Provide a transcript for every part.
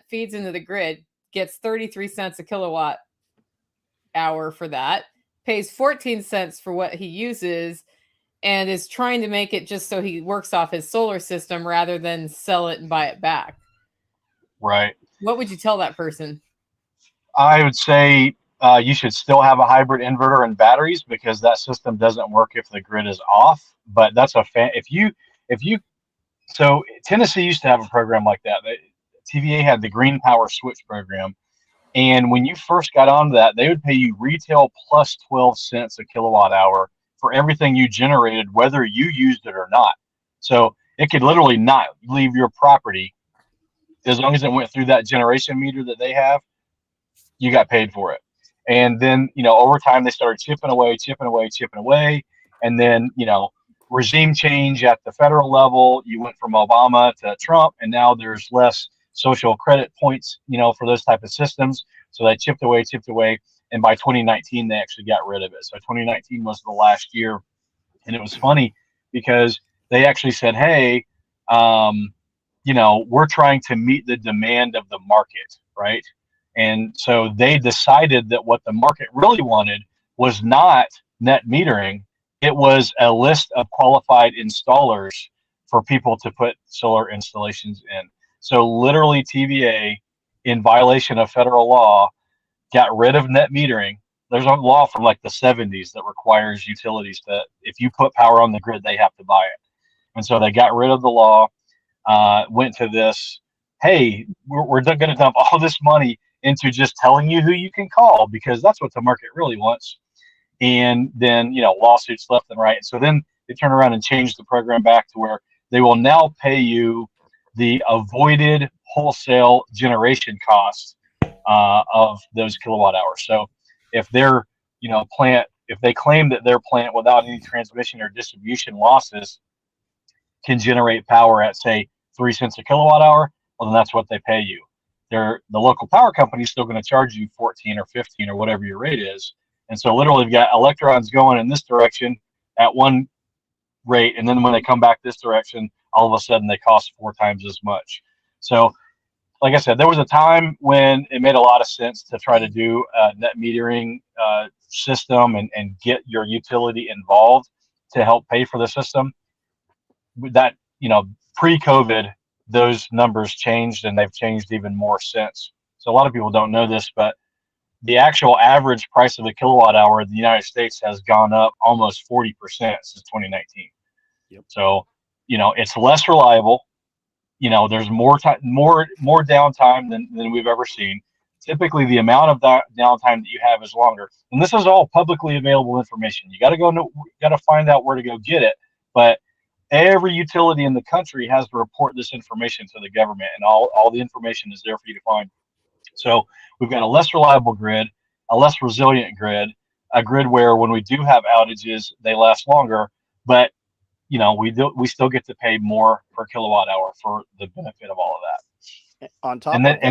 feeds into the grid gets 33 cents a kilowatt hour for that, pays 14 cents for what he uses, and is trying to make it just so he works off his solar system rather than sell it and buy it back. Right. What would you tell that person? I would say you should still have a hybrid inverter and batteries, because that system doesn't work if the grid is off. But that's if you so Tennessee used to have a program like that. TVA had the Green Power Switch program, and when you first got onto that, they would pay you retail plus 12 cents a kilowatt hour for everything you generated, whether you used it or not. So it could literally not leave your property as long as it went through that generation meter that they have. You got paid for it. And then, over time they started chipping away. And then, regime change at the federal level. You went from Obama to Trump, and now there's less social credit points, for those type of systems. So they chipped away. And by 2019, they actually got rid of it. So 2019 was the last year. And it was funny because they actually said, hey, we're trying to meet the demand of the market, right? And so they decided that what the market really wanted was not net metering. It was a list of qualified installers for people to put solar installations in. So literally TVA, in violation of federal law, got rid of net metering. There's a law from like the 70s that requires utilities to, if you put power on the grid, they have to buy it. And so they got rid of the law, went to this, hey, we're going to dump all this money into just telling you who you can call, because that's what the market really wants. And then, lawsuits left and right. So then they turn around and change the program back to where they will now pay you the avoided wholesale generation cost of those kilowatt hours. So if their plant, if they claim that their plant without any transmission or distribution losses can generate power at, say, 3 cents a kilowatt hour, well, then that's what they pay you. The local power company is still going to charge you 14 or 15 or whatever your rate is. And so literally you've got electrons going in this direction at one rate, and then when they come back this direction, all of a sudden they cost 4 times as much. So like I said, there was a time when it made a lot of sense to try to do a net metering system and get your utility involved to help pay for the system. That, pre-COVID, those numbers changed, and they've changed even more since. So a lot of people don't know this, but the actual average price of a kilowatt hour in the United States has gone up almost 40% since 2019. Yep. So, it's less reliable. There's more downtime than we've ever seen. Typically, the amount of that downtime that you have is longer. And this is all publicly available information. You got to find out where to go get it. But every utility in the country has to report this information to the government, and all the information is there for you to find. So we've got a less reliable grid, a less resilient grid, a grid where when we do have outages, they last longer, but we still get to pay more per kilowatt hour for the benefit of all of that. On top of that,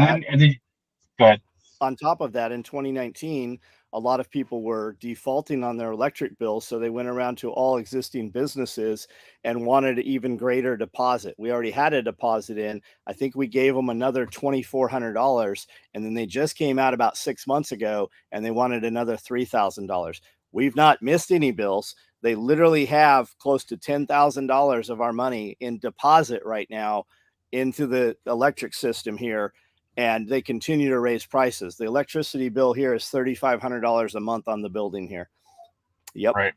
go ahead. On top of that, in 2019, a lot of people were defaulting on their electric bills, so they went around to all existing businesses and wanted an even greater deposit. We already had a deposit in. I think we gave them another $2,400, and then they just came out about 6 months ago, and they wanted another $3,000. We've not missed any bills. They literally have close to $10,000 of our money in deposit right now into the electric system here. And they continue to raise prices. The electricity bill here is $3,500 a month on the building here. Yep. Right.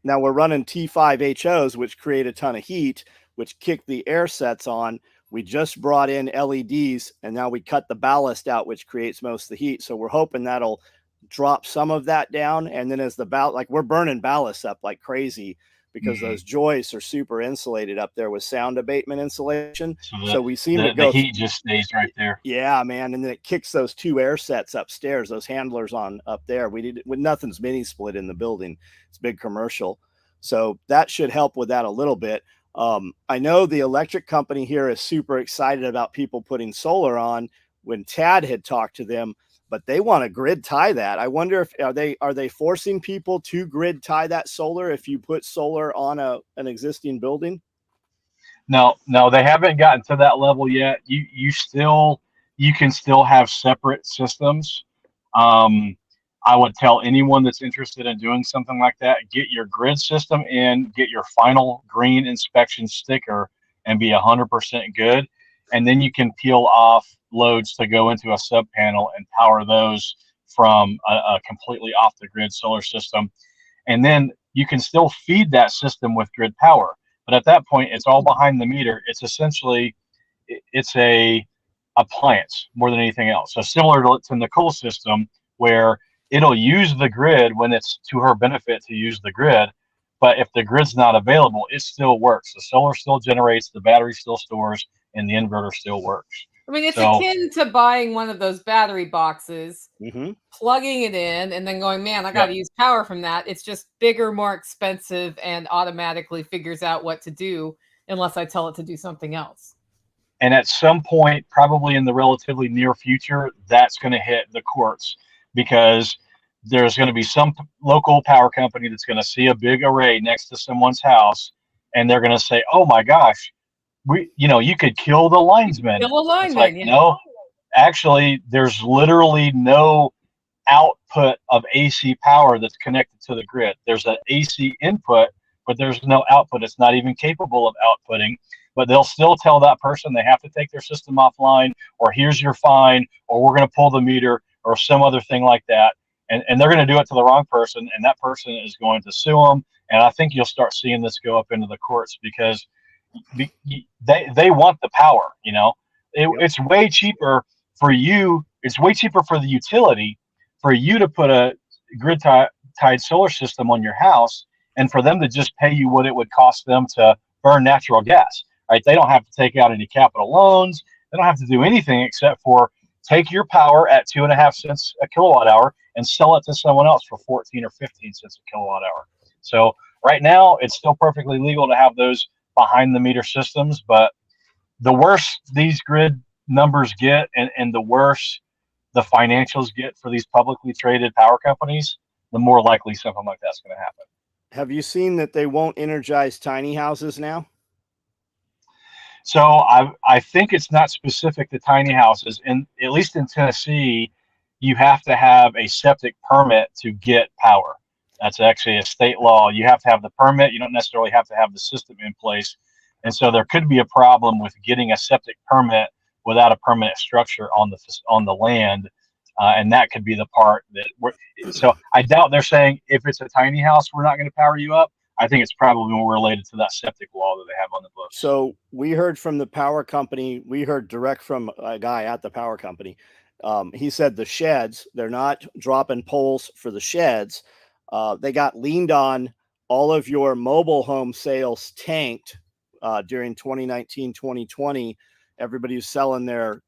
Now we're running T5 HOs, which create a ton of heat, which kick the air sets on. We just brought in LEDs, and now we cut the ballast out, which creates most of the heat. So we're hoping that'll drop some of that down. And then as we're burning ballast up like crazy, because those joists are super insulated up there with sound abatement insulation. So we seem to go. The heat just stays right there. Yeah, man. And then it kicks those 2 air sets upstairs, those handlers on up there. Nothing's mini split in the building. It's big commercial. So that should help with that a little bit. I know the electric company here is super excited about people putting solar on when Tad had talked to them, but they want to grid tie that. I wonder if are they forcing people to grid tie that solar if you put solar on an existing building? No, they haven't gotten to that level yet. You can still have separate systems. I would tell anyone that's interested in doing something like that, get your grid system in, get your final green inspection sticker, and be 100% good. And then you can peel off loads to go into a sub panel and power those from a completely off the grid solar system. And then you can still feed that system with grid power. But at that point, it's all behind the meter. It's essentially, it's a appliance more than anything else. So similar to Nicole's system, where it'll use the grid when it's to her benefit to use the grid. But if the grid's not available, it still works. The solar still generates, the battery still stores, and the inverter still works. I mean, it's akin to buying one of those battery boxes, plugging it in, and then going, man, I got to use power from that. It's just bigger, more expensive, and automatically figures out what to do unless I tell it to do something else. And at some point, probably in the relatively near future, that's going to hit the courts, because there's going to be some local power company that's going to see a big array next to someone's house, and they're going to say, oh my gosh, you could kill the linesman. Kill a lineman, like, no, actually, there's literally no output of AC power that's connected to the grid. There's an AC input, but there's no output. It's not even capable of outputting. But they'll still tell that person they have to take their system offline, or here's your fine, or we're going to pull the meter, or some other thing like that. And they're going to do it to the wrong person, and that person is going to sue them. And I think you'll start seeing this go up into the courts, because they want the power. It's way cheaper for you. It's way cheaper for the utility for you to put a grid tied solar system on your house, and for them to just pay you what it would cost them to burn natural gas. Right? They don't have to take out any capital loans. They don't have to do anything except for take your power at 2.5 cents a kilowatt hour and sell it to someone else for 14 or 15 cents a kilowatt hour. So right now, it's still perfectly legal to have those behind the meter systems, but the worse these grid numbers get, and the worse the financials get for these publicly traded power companies, the more likely something like that's going to happen. Have you seen that they won't energize tiny houses now? So I think it's not specific to tiny houses. And at least in Tennessee, you have to have a septic permit to get power. That's actually a state law. You have to have the permit. You don't necessarily have to have the system in place. And so there could be a problem with getting a septic permit without a permanent structure on the land. And that could be the part so I doubt they're saying if it's a tiny house, we're not going to power you up. I think it's probably more related to that septic law that they have on the books. So we heard from the power company. We heard direct from a guy at the power company. He said the sheds, they're not dropping poles for the sheds. They got leaned on. All of your mobile home sales tanked during 2019, 2020. Everybody was selling their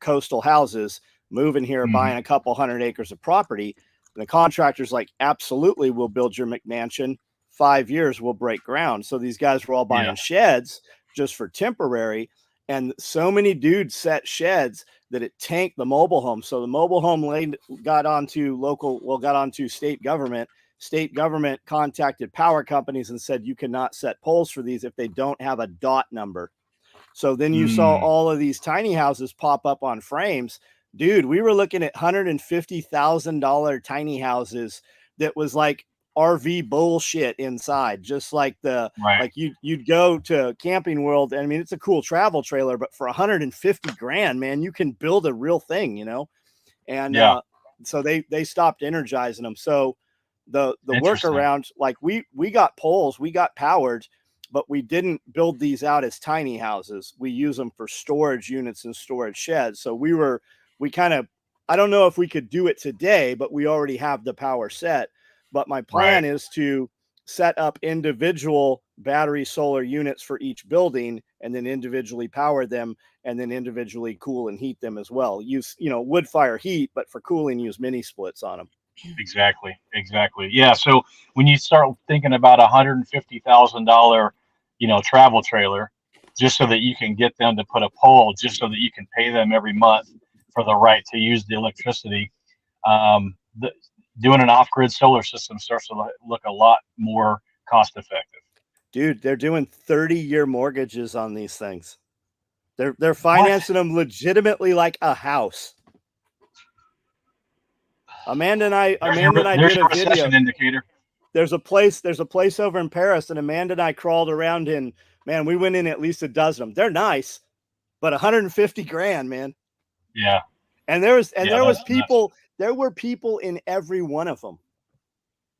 coastal houses, moving here, buying a couple 100 acres of property. And the contractor's like, absolutely, we'll build your McMansion. 5 years, we'll break ground. So these guys were all buying sheds just for temporary. And so many dudes set sheds that it tanked the mobile home. So the mobile home got onto state government. State government contacted power companies and said, you cannot set poles for these if they don't have a dot number. So then you saw all of these tiny houses pop up on frames. Dude, we were looking at $150,000 tiny houses that was like RV bullshit inside, just like like you'd go to Camping World. And I mean, it's a cool travel trailer, but for 150 grand, man, you can build a real thing, And so they stopped energizing them. So the workaround, like we got poles, we got powered, but we didn't build these out as tiny houses. We use them for storage units and storage sheds. So I don't know if we could do it today, but we already have the power set. But my plan is to set up individual battery solar units for each building, and then individually power them, and then individually cool and heat them as well. Use, wood fire heat, but for cooling, use mini splits on them. Exactly. Yeah. So when you start thinking about $150,000, travel trailer, just so that you can get them to put a pole, just so that you can pay them every month for the right to use the electricity, doing an off-grid solar system starts to look a lot more cost-effective. Dude, they're doing 30-year mortgages on these things. They're financing them legitimately like a house. Amanda and I There's did your a video. recession indicator. There's a place over in Paris, and Amanda and I crawled around in. Man, we went in at least a dozen of them. They're nice, but 150 grand, man. Yeah. And there were people in every one of them.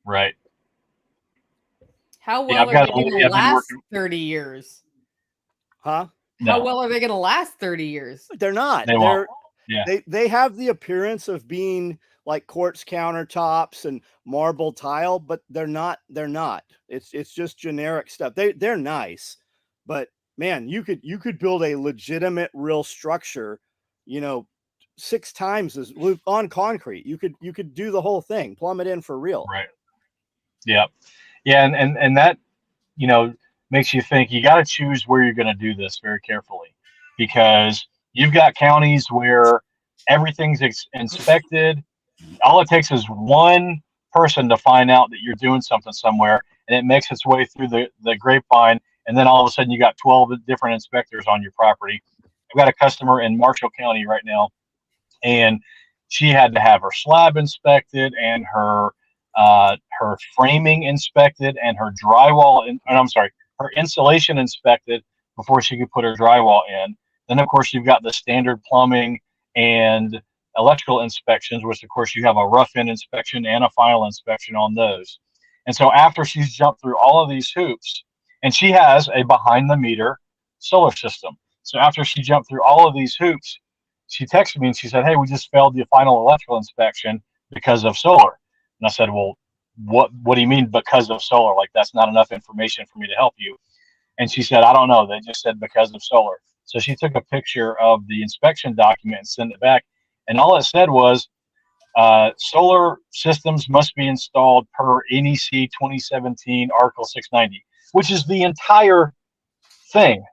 Right. How Yeah, well I've are got they a- going yeah, to I've been last working- 30 years? Huh? How No, well are they going to last 30 years? They're not. they won't. Yeah. They have the appearance of being like quartz countertops and marble tile, but they're not. It's just generic stuff. They're nice, but man, you could build a legitimate real structure, 6 times as on concrete. You could do the whole thing, plumb it in for real. Right. Yeah. Yeah. And that, makes you think you got to choose where you're going to do this very carefully, because you've got counties where everything's inspected. All it takes is one person to find out that you're doing something somewhere, and it makes its way through the grapevine. And then all of a sudden you got 12 different inspectors on your property. I've got a customer in Marshall County right now, and she had to have her slab inspected and her framing inspected and her her insulation inspected before she could put her drywall in. Then of course you've got the standard plumbing and electrical inspections, which of course you have a rough in inspection and a final inspection on those. And so after she's jumped through all of these hoops, and she has a behind the meter solar system. So after she jumped through all of these hoops, she texted me and she said, "Hey, we just failed the final electrical inspection because of solar." And I said, "Well, what do you mean because of solar? Like, that's not enough information for me to help you." And she said, "I don't know. They just said because of solar." So she took a picture of the inspection document and sent it back. And all it said was, solar systems must be installed per NEC 2017 Article 690, which is the entire thing,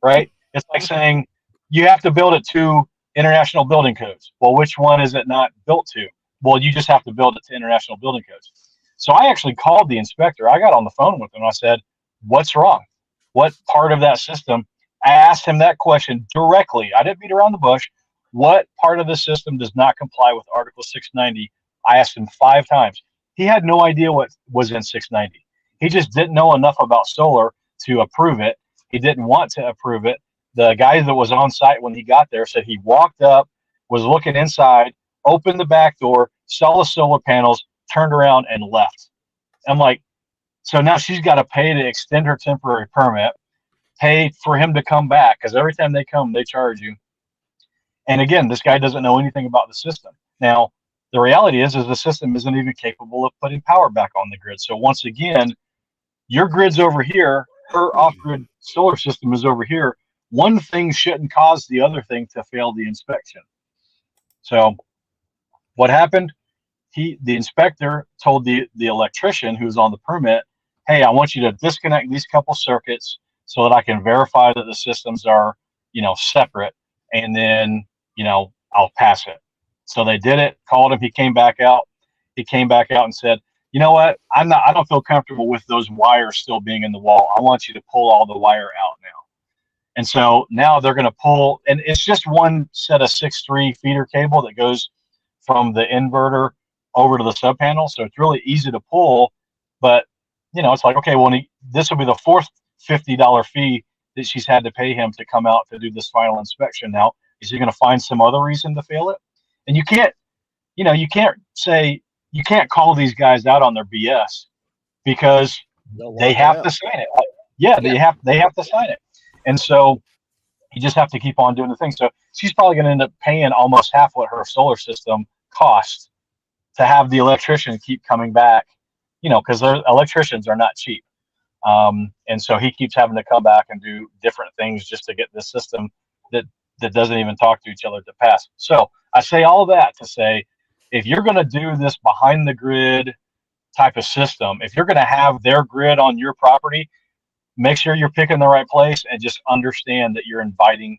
right? It's like saying you have to build it to international building codes. Well, which one is it not built to? Well, you just have to build it to international building codes. So I actually called the inspector. I got on the phone with him. I said, "What's wrong? What part of that system?" I asked him that question directly. I didn't beat around the bush. What part of the system does not comply with Article 690? I asked him 5 times. He had no idea what was in 690. He just didn't know enough about solar to approve it. He didn't want to approve it. The guy that was on site when he got there said he walked up, was looking inside, opened the back door, saw the solar panels, turned around and left. I'm like, so now she's got to pay to extend her temporary permit, pay for him to come back, because every time they come, they charge you. And again, this guy doesn't know anything about the system. Now, the reality is the system isn't even capable of putting power back on the grid. So once again, your grid's over here, her off-grid solar system is over here. One thing shouldn't cause the other thing to fail the inspection. So what happened? The inspector told the electrician who's on the permit, "Hey, I want you to disconnect these couple circuits so that I can verify that the systems are, separate, and then, I'll pass it." So they did it, called him, he came back out. He came back out and said, "You know what? I don't feel comfortable with those wires still being in the wall. I want you to pull all the wire out now." And so now they're going to pull, and it's just one set of 6'3" feeder cable that goes from the inverter over to the sub panel. So it's really easy to pull, but it's like, okay, well, this will be the fourth $50 fee that she's had to pay him to come out to do this final inspection. Now, is he going to find some other reason to fail it? And you can't call these guys out on their BS, because they have to sign it. Yeah, they have to sign it. And so you just have to keep on doing the thing. So she's probably going to end up paying almost half what her solar system costs to have the electrician keep coming back, because their electricians are not cheap. And so he keeps having to come back and do different things just to get this system that doesn't even talk to each other to pass. So I say all that to say, if you're going to do this behind the grid type of system, if you're going to have their grid on your property, make sure you're picking the right place, and just understand that you're inviting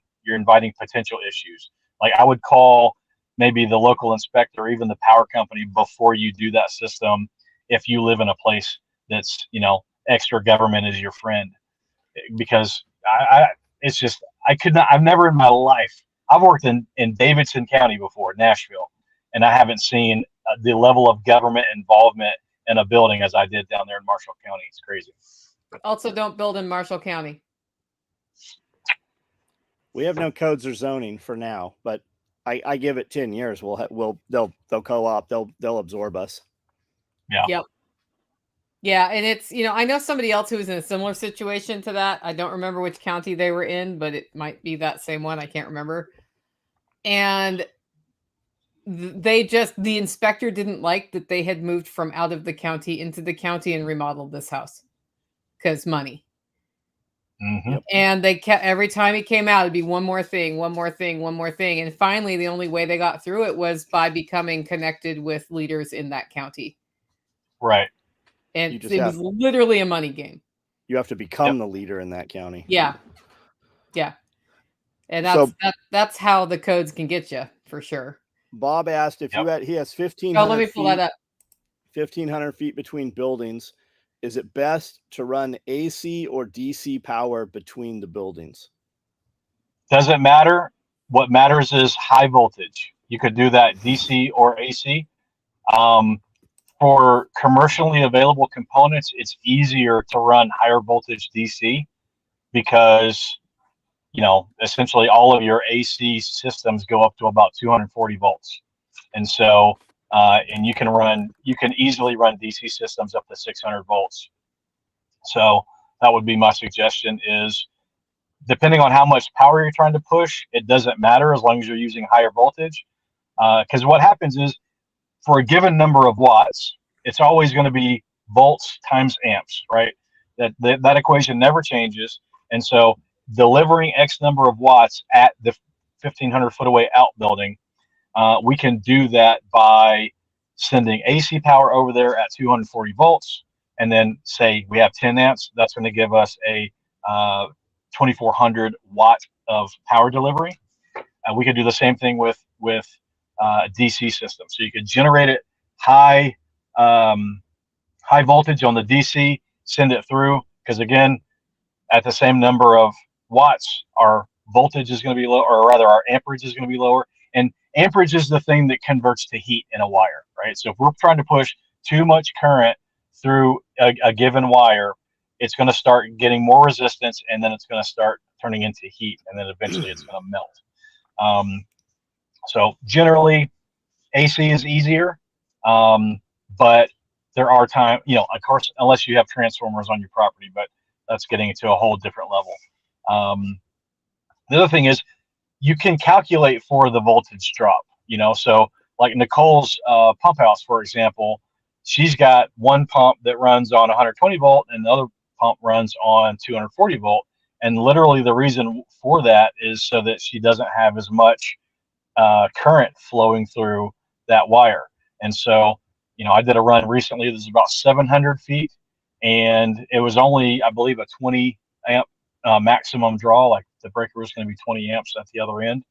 potential issues. Like, I would call maybe the local inspector or even the power company before you do that system, if you live in a place that's extra government is your friend, because it's just, I've never in my life, I've worked in Davidson County before, Nashville, and I haven't seen the level of government involvement in a building as I did down there in Marshall County. It's crazy. Also, don't build in Marshall County. We have no codes or zoning for now, but I give it 10 years. They'll co-op. They'll absorb us. Yeah. Yep. Yeah, and it's, I know somebody else who was in a similar situation to that. I don't remember which county they were in, but it might be that same one. I can't remember. And the inspector didn't like that they had moved from out of the county into the county and remodeled this house because money. Mm-hmm. And they kept, every time he came out, it'd be one more thing, one more thing, one more thing. And finally, the only way they got through it was by becoming connected with leaders in that county. Right. And it was literally a money game. You have to become the leader in that county. Yeah. Yeah. And that's how the codes can get you, for sure. Bob asked if he has 1,500 let me pull that up. 1,500 feet between buildings. Is it best to run AC or DC power between the buildings? Doesn't matter. What matters is high voltage. You could do that DC or AC. For commercially available components, it's easier to run higher voltage DC because, essentially all of your AC systems go up to about 240 volts. And so, and you can easily run DC systems up to 600 volts. So that would be my suggestion, is depending on how much power you're trying to push, it doesn't matter as long as you're using higher voltage. Because what happens is, for a given number of watts, it's always going to be volts times amps, right? That equation never changes. And so delivering X number of watts at the 1,500 foot away outbuilding, we can do that by sending AC power over there at 240 volts. And then say we have 10 amps, that's going to give us a 2,400 watt of power delivery. We could do the same thing with DC system. So you could generate it high voltage on the DC, send it through, because again, at the same number of watts, our voltage is going to be low, or rather our amperage is going to be lower. And amperage is the thing that converts to heat in a wire, right? So if we're trying to push too much current through a given wire, it's going to start getting more resistance, and then it's going to start turning into heat, and then eventually it's going to melt. So generally, AC is easier, but there are times, of course, unless you have transformers on your property, but that's getting into a whole different level. The other thing is, you can calculate for the voltage drop, so like Nicole's pump house, for example, she's got one pump that runs on 120 volt and the other pump runs on 240 volt. And literally the reason for that is so that she doesn't have as much current flowing through that wire. And so, I did a run recently that was about 700 feet, and it was only, I believe, a 20 amp maximum draw. Like the breaker was going to be 20 amps at the other end.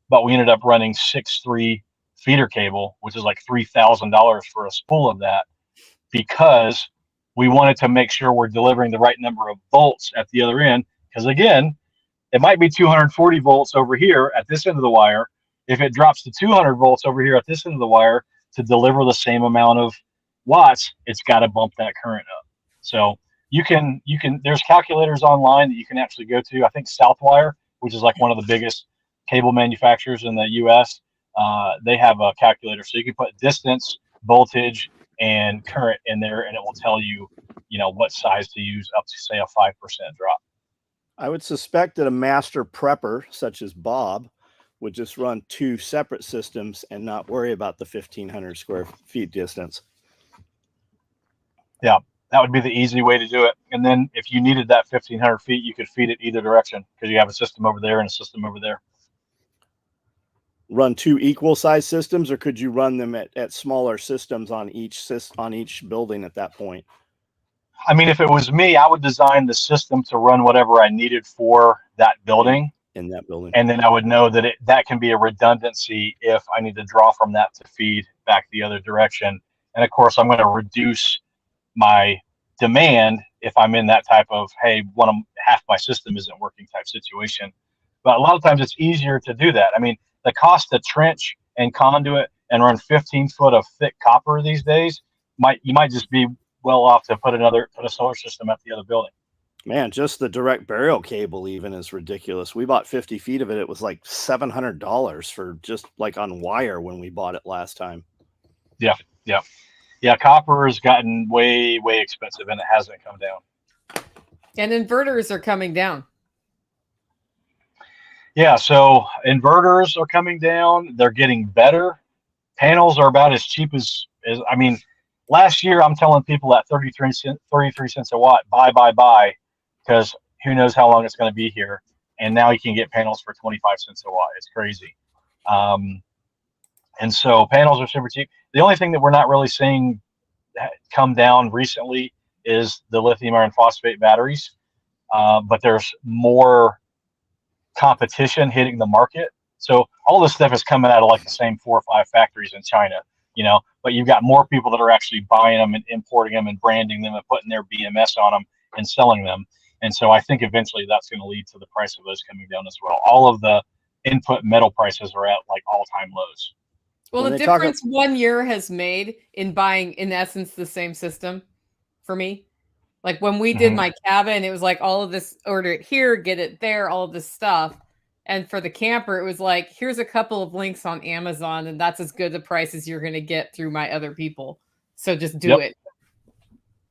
But we ended up running 6-3 feeder cable, which is like $3,000 for a spool of that, because we wanted to make sure we're delivering the right number of volts at the other end. Because again, it might be 240 volts over here at this end of the wire. If it drops to 200 volts over here at this end of the wire, to deliver the same amount of watts, it's got to bump that current up. So you can, there's calculators online that you can actually go to. I think Southwire, which is like one of the biggest cable manufacturers in the US, they have a calculator. So you can put distance, voltage, and current in there, and it will tell you, what size to use up to, say, a 5% drop. I would suspect that a master prepper such as Bob would just run two separate systems and not worry about the 1,500 square feet distance. Yeah, that would be the easy way to do it. And then if you needed that 1,500 feet, you could feed it either direction, because you have a system over there and a system over there. Run two equal size systems, or could you run them at smaller systems on each building at that point? I mean, if it was me, I would design the system to run whatever I needed for that building. In that building. And then I would know that that can be a redundancy if I need to draw from that to feed back the other direction. And of course, I'm going to reduce my demand if I'm in that type of, hey, half my system isn't working type situation. But a lot of times it's easier to do that. I mean, the cost to trench and conduit and run 15 foot of thick copper these days, you might just be well off to put a solar system at the other building. Man, just the direct burial cable even is ridiculous. We bought 50 feet of it. It was like $700 for just like on wire when we bought it last time. Yeah. Copper has gotten way, way expensive, and it hasn't come down. And inverters are coming down. Yeah, so inverters are coming down. They're getting better. Panels are about as cheap as I mean, last year I'm telling people at 33 cents a watt, buy, because who knows how long it's going to be here. And now you can get panels for 25 cents a watt. It's crazy. And so panels are super cheap. The only thing that we're not really seeing come down recently is the lithium iron phosphate batteries. But there's more competition hitting the market. So all this stuff is coming out of like the same 4 or 5 factories in China, but you've got more people that are actually buying them and importing them and branding them and putting their BMS on them and selling them. And so I think eventually that's going to lead to the price of those coming down as well. All of the input metal prices are at like all-time lows. Well, the difference 1 year has made in buying, in essence, the same system for me. Like when we did my cabin, it was like all of this, order it here, get it there, all of this stuff. And for the camper, it was like, here's a couple of links on Amazon, and that's as good a price as you're going to get through my other people. So just do it.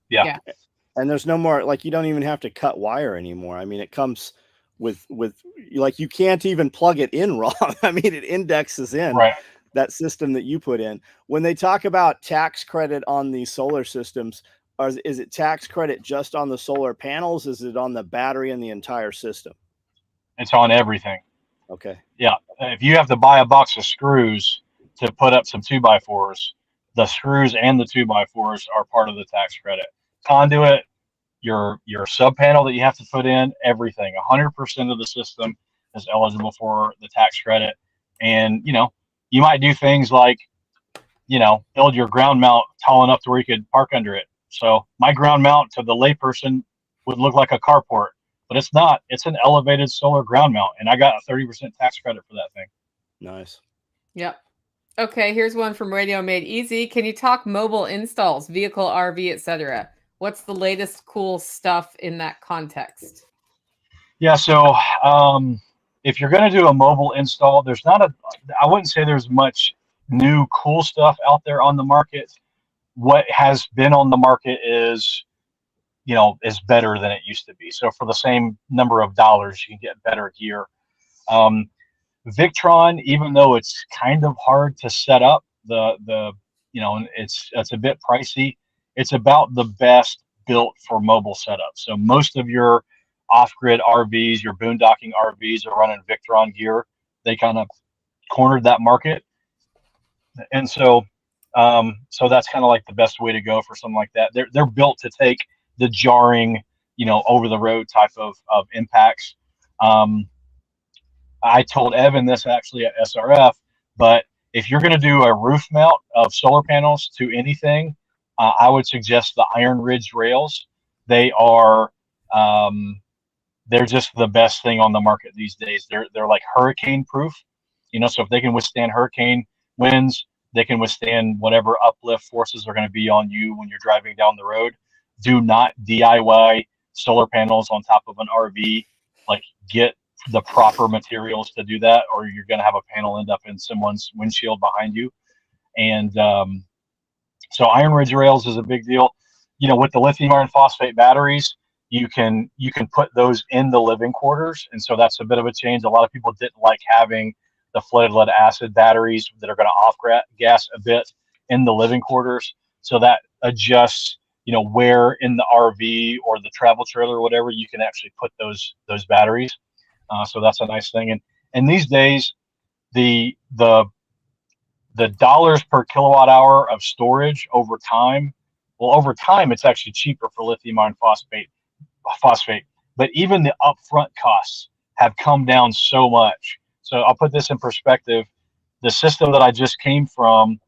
Yeah. And there's no more, like, you don't even have to cut wire anymore. I mean, it comes with like, you can't even plug it in wrong. I mean, it indexes in that system that you put in. When they talk about tax credit on these solar systems, is it tax credit just on the solar panels? Is it on the battery and the entire system? It's on everything. Okay. Yeah. If you have to buy a box of screws to put up some 2x4s, the screws and the 2x4s are part of the tax credit. Conduit, your sub panel that you have to put in, everything. 100% of the system is eligible for the tax credit. And, you might do things like, build your ground mount tall enough to where you could park under it. So my ground mount to the layperson would look like a carport, but it's not. It's an elevated solar ground mount, and I got a 30% tax credit for that thing. Nice. Yep. Okay, here's one from Radio Made Easy. Can you talk mobile installs, vehicle, RV, etc.? What's the latest cool stuff in that context? Yeah, so if you're going to do a mobile install, I wouldn't say there's much new cool stuff out there on the market. What has been on the market is better than it used to be. So for the same number of dollars, you can get better gear. Victron, even though it's kind of hard to set up, it's a bit pricey. It's about the best built for mobile setup. So most of your off-grid RVs, your boondocking RVs are running Victron gear. They kind of cornered that market. And so that's kind of like the best way to go for something like that. They're built to take the jarring, over the road type of impacts. I told Evan this actually at SRF, but if you're going to do a roof mount of solar panels to anything, I would suggest the Iron Ridge rails. They are, they're just the best thing on the market these days. They're like hurricane proof, so if they can withstand hurricane winds, they can withstand whatever uplift forces are going to be on you when you're driving down the road. Do not DIY solar panels on top of an RV. Like, get the proper materials to do that, or you're going to have a panel end up in someone's windshield behind you. And so Iron Ridge rails is a big deal. With the lithium iron phosphate batteries, you can put those in the living quarters, and so that's a bit of a change. A lot of people didn't like having the flooded lead acid batteries that are going to off gas a bit in the living quarters. So that adjusts, where in the RV or the travel trailer or whatever you can actually put those batteries. So that's a nice thing. And these days, the dollars per kilowatt hour of storage over time, it's actually cheaper for lithium iron phosphate. But even the upfront costs have come down so much. So I'll put this in perspective. The system that I just came from,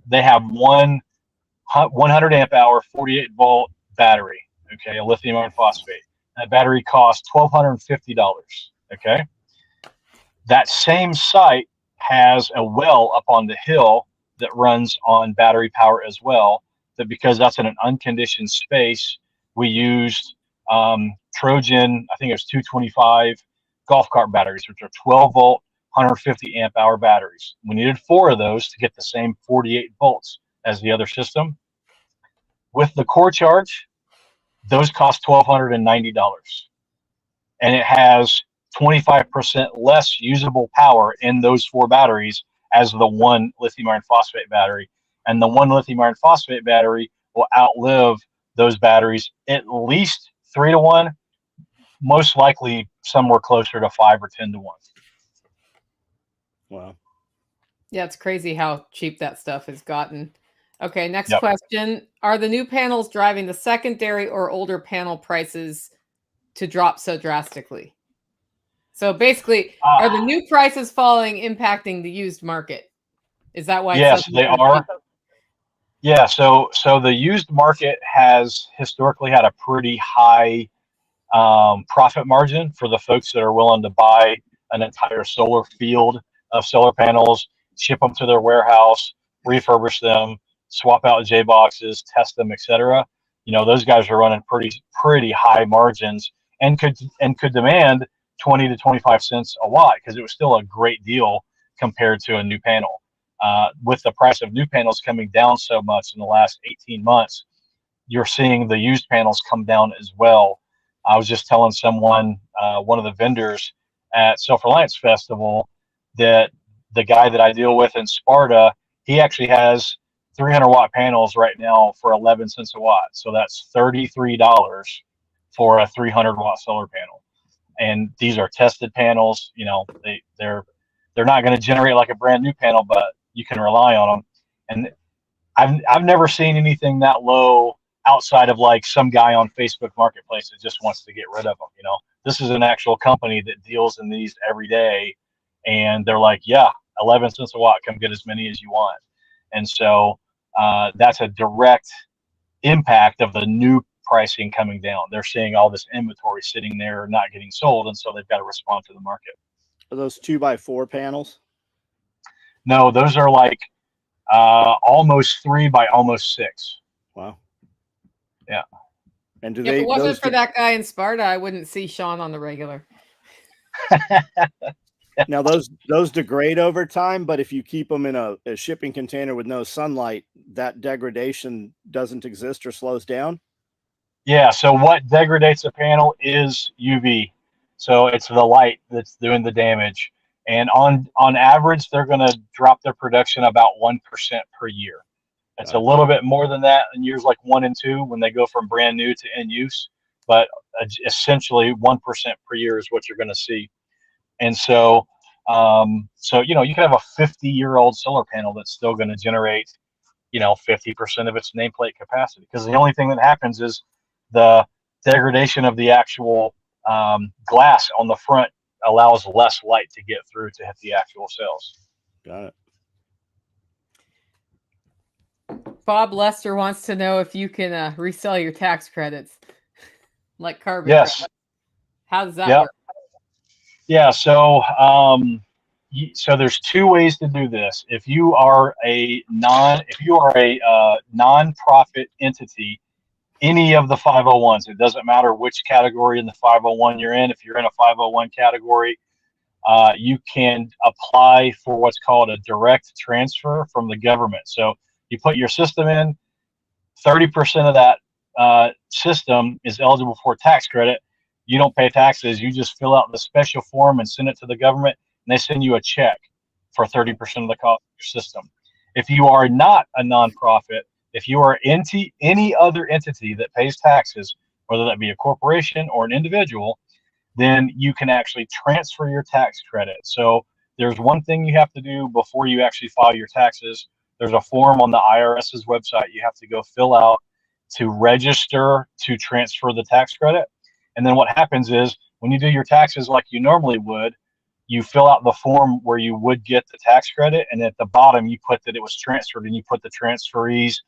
they have one 100 amp hour, 48 volt battery, okay, a lithium iron phosphate. That battery costs $1,250, okay? That same site has a well up on the hill that runs on battery power as well. That because that's in an unconditioned space, we used Trojan, I think it was 225 golf cart batteries, which are 12 volt, 150 amp hour batteries. We needed 4 of those to get the same 48 volts as the other system. With the core charge, those cost $1,290. And it has 25% less usable power in those 4 batteries as the one lithium iron phosphate battery. And the one lithium iron phosphate battery will outlive those batteries at least 3 to 1, most likely somewhere closer to 5 or 10 to 1. Wow. Yeah, it's crazy how cheap that stuff has gotten. Okay, next Yep. question. Are the new panels driving the secondary or older panel prices to drop so drastically? So basically, are the new prices falling impacting the used market? Is that why? Yes, they are. Yeah, so the used market has historically had a pretty high profit margin for the folks that are willing to buy an entire solar field of solar panels, ship them to their warehouse, refurbish them, swap out J boxes, test them, etc. You know, those guys are running pretty high margins and could demand 20 to 25 cents a watt because it was still a great deal compared to a new panel. With the price of new panels coming down so much in the last 18 months, you're seeing the used panels come down as well. I was just telling someone, one of the vendors at Self-Reliance Festival, that the guy that I deal with in Sparta, he actually has 300 watt panels right now for 11 cents a watt. So that's $33 for a 300 watt solar panel. And these are tested panels. You know, they're not going to generate like a brand new panel, but you can rely on them. And I've never seen anything that low outside of like some guy on Facebook Marketplace that just wants to get rid of them. You know, this is an actual company that deals in these every day, and they're like, yeah, 11 cents a watt, come get as many as you want. And so that's a direct impact of the new pricing coming down. They're seeing all this inventory sitting there not getting sold, and so they've got to respond to the market. Are those 2x4 panels? No, those are like almost 3 by almost 6. Wow. Yeah. And do If they? it wasn't for that guy in Sparta, I wouldn't see Sean on the regular. Now those degrade over time, but if you keep them in a shipping container with no sunlight, that degradation doesn't exist or slows down. Yeah. So what degrades a panel is UV. So it's the light that's doing the damage. And on average, they're going to drop their production about 1% per year. It's a little bit more than that in years like 1 and 2 when they go from brand new to end use, but essentially 1% per year is what you're going to see. And so, you know, you can have a 50-year-old solar panel that's still going to generate, you know, 50% of its nameplate capacity, because the only thing that happens is the degradation of the actual glass on the front allows less light to get through to hit the actual cells. Got it. Bob Lester wants to know if you can resell your tax credits, like carbon. Yes. Credits. How does that work? Yeah. So, so there's 2 ways to do this. If you are a nonprofit entity, any of the 501s, it doesn't matter which category in the 501 you're in. If you're in a 501 category, you can apply for what's called a direct transfer from the government. So you put your system in, 30% of that system is eligible for tax credit. You don't pay taxes. You just fill out the special form and send it to the government, and they send you a check for 30% of the cost of your system. If you are not a nonprofit, if you are any other entity that pays taxes, whether that be a corporation or an individual, then you can actually transfer your tax credit. So there's one thing you have to do before you actually file your taxes. There's a form on the IRS's website you have to go fill out to register to transfer the tax credit. And then what happens is when you do your taxes like you normally would, you fill out the form where you would get the tax credit, and at the bottom you put that it was transferred, and you put the transferee's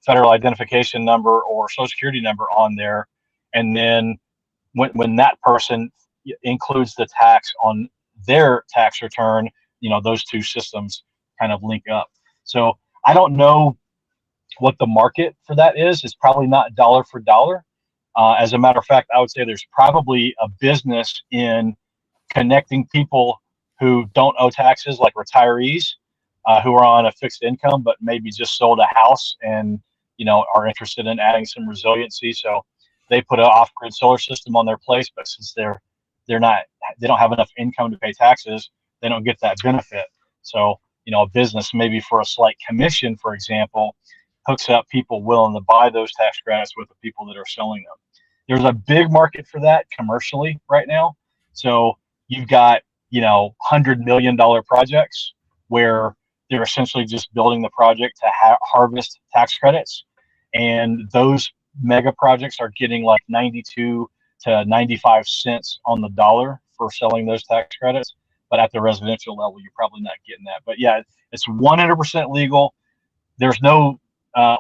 federal identification number or social security number on there. And then when that person includes the tax on their tax return, those two systems kind of link up. So I don't know what the market for that is. It's probably not dollar for dollar. As a matter of fact, I would say there's probably a business in connecting people who don't owe taxes, like retirees who are on a fixed income, but maybe just sold a house and are interested in adding some resiliency. So they put an off-grid solar system on their place, but since they don't have enough income to pay taxes, they don't get that benefit. So a business maybe for a slight commission, for example, hooks up people willing to buy those tax credits with the people that are selling them. There's a big market for that commercially right now. So you've got $100 million projects where they're essentially just building the project to harvest tax credits, and those mega projects are getting like 92 to 95 cents on the dollar for selling those tax credits. But at the residential level, you're probably not getting that. But yeah, it's 100% legal. There's no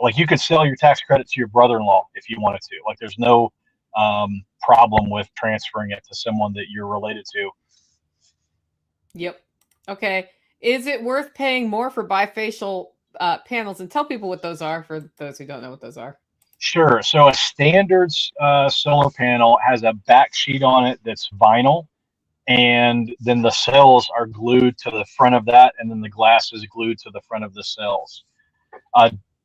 like you could sell your tax credit to your brother-in-law if you wanted to. Like there's no problem with transferring it to someone that you're related to. Yep. Okay. Is it worth paying more for bifacial panels? And tell people what those are for those who don't know what those are. Sure. So a standard solar panel has a back sheet on it that's vinyl, and then the cells are glued to the front of that, and then the glass is glued to the front of the cells.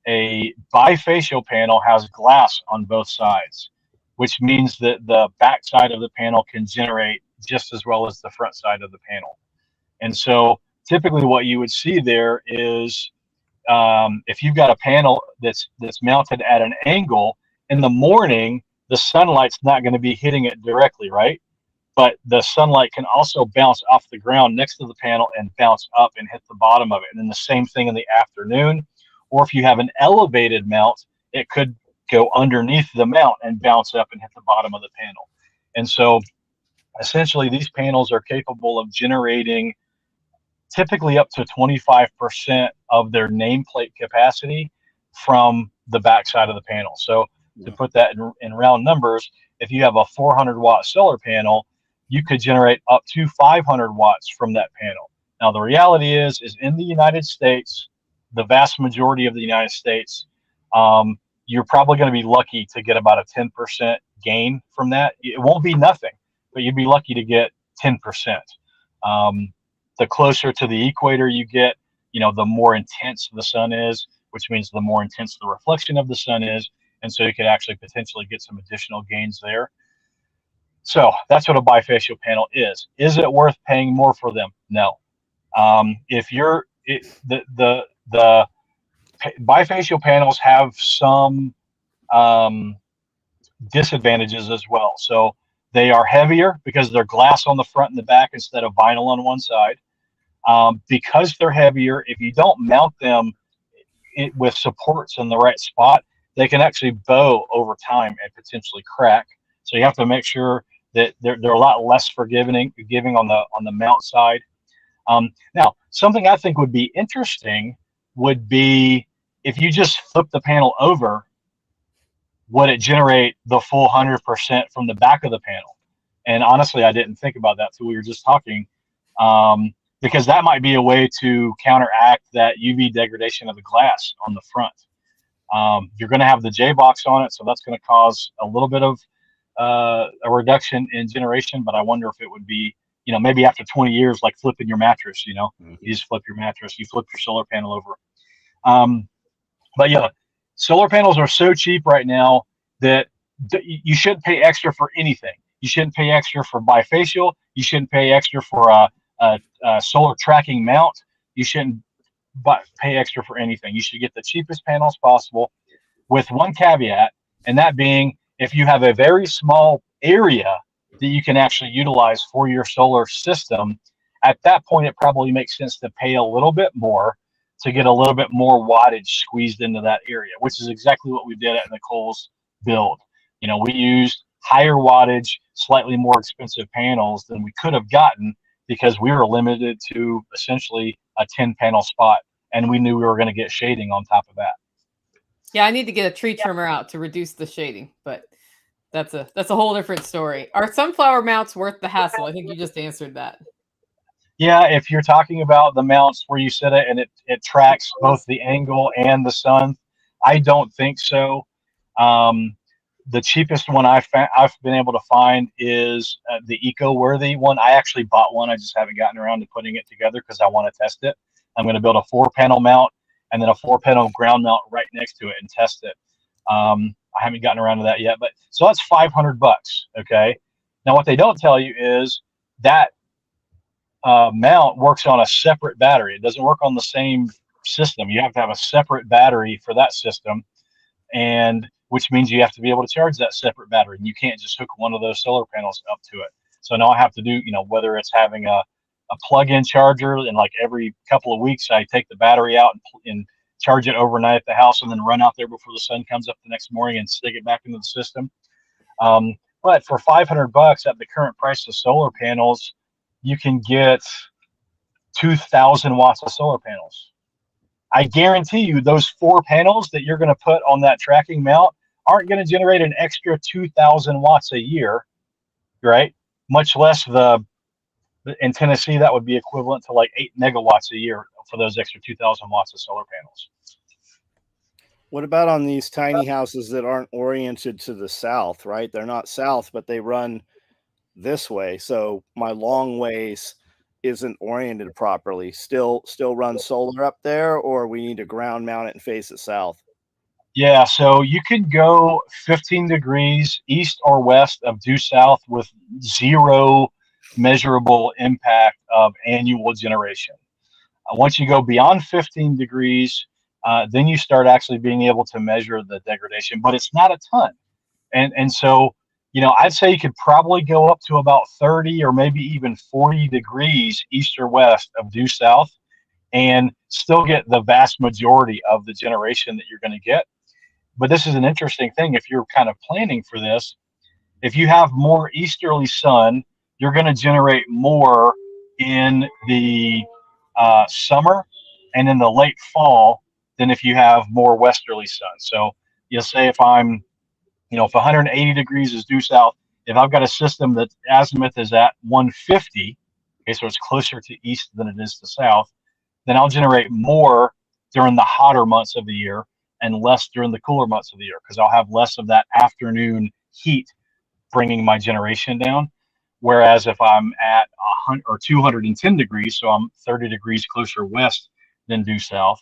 A bifacial panel has glass on both sides, which means that the back side of the panel can generate just as well as the front side of the panel. And so typically what you would see there is if you've got a panel that's mounted at an angle, in the morning, the sunlight's not going to be hitting it directly, right? But the sunlight can also bounce off the ground next to the panel and bounce up and hit the bottom of it. And then the same thing in the afternoon. Or if you have an elevated mount, it could go underneath the mount and bounce up and hit the bottom of the panel. And so essentially these panels are capable of generating typically up to 25% of their nameplate capacity from the backside of the panel. So to put that in round numbers, if you have a 400 watt solar panel, you could generate up to 500 watts from that panel. Now the reality is in the United States, the vast majority of the United States, you're probably going to be lucky to get about a 10% gain from that. It won't be nothing, but you'd be lucky to get 10%. The closer to the equator you get, the more intense the sun is, which means the more intense the reflection of the sun is. And so you could actually potentially get some additional gains there. So that's what a bifacial panel is. Is it worth paying more for them? No. The bifacial panels have some disadvantages as well. So they are heavier because they're glass on the front and the back instead of vinyl on one side. Because they're heavier, if you don't mount them with supports in the right spot, they can actually bow over time and potentially crack. So you have to make sure that they're a lot less forgiving on the mount side. Now, something I think would be interesting would be if you just flip the panel over, would it generate the full 100% from the back of the panel? And honestly, I didn't think about that till we were just talking, because that might be a way to counteract that UV degradation of the glass on the front. You're going to have the J box on it, so that's going to cause a little bit of a reduction in generation, but I wonder if it would be, maybe after 20 years, like flipping your mattress, you just flip your mattress, you flip your solar panel over. But yeah, solar panels are so cheap right now that you shouldn't pay extra for anything. You shouldn't pay extra for bifacial. You shouldn't pay extra for a solar tracking mount. You shouldn't pay extra for anything. You should get the cheapest panels possible, with one caveat, and that being if you have a very small area that you can actually utilize for your solar system, at that point it probably makes sense to pay a little bit more to get a little bit more wattage squeezed into that area, which is exactly what we did at Nicole's build. We used higher wattage, slightly more expensive panels than we could have gotten because we were limited to essentially a 10 panel spot, and we knew we were going to get shading on top of that. Yeah, I need to get a tree trimmer out to reduce the shading, but that's a whole different story. Are sunflower mounts worth the hassle? I think you just answered that. Yeah, if you're talking about the mounts where you set it and it tracks both the angle and the sun, I don't think so. The cheapest one I've been able to find is the eco-worthy one. I actually bought one. I just haven't gotten around to putting it together because I want to test it. I'm going to build a 4-panel mount and then a 4-panel ground mount right next to it and test it. I haven't gotten around to that yet, but so that's $500. Okay. Now what they don't tell you is that mount works on a separate battery. It doesn't work on the same system. You have to have a separate battery for that system, and which means you have to be able to charge that separate battery. And you can't just hook one of those solar panels up to it. So now I have to do, whether it's having a plug-in charger, and like every couple of weeks I take the battery out and charge it overnight at the house, and then run out there before the sun comes up the next morning and stick it back into the system. But for $500 at the current price of solar panels, you can get 2,000 watts of solar panels. I guarantee you those 4 panels that you're going to put on that tracking mount aren't going to generate an extra 2,000 watts a year, right? Much less in Tennessee, that would be equivalent to like 8 megawatts a year for those extra 2,000 watts of solar panels. What about on these tiny houses that aren't oriented to the south, right? They're not south, but they run this way. So my long ways isn't oriented properly. Still run solar up there, or we need to ground mount it and face it south? Yeah, so you can go 15 degrees east or west of due south with zero measurable impact of annual generation. Once you go beyond 15 degrees, then you start actually being able to measure the degradation, but it's not a ton. And so, I'd say you could probably go up to about 30 or maybe even 40 degrees east or west of due south and still get the vast majority of the generation that you're going to get. But this is an interesting thing. If you're kind of planning for this, if you have more easterly sun, you're going to generate more in the summer and in the late fall than if you have more westerly sun. So you'll say if 180 degrees is due south, if I've got a system that azimuth is at 150, okay, so it's closer to east than it is to south, then I'll generate more during the hotter months of the year and less during the cooler months of the year, because I'll have less of that afternoon heat bringing my generation down. Whereas if I'm at 100 or 210 degrees, so I'm 30 degrees closer west than due south,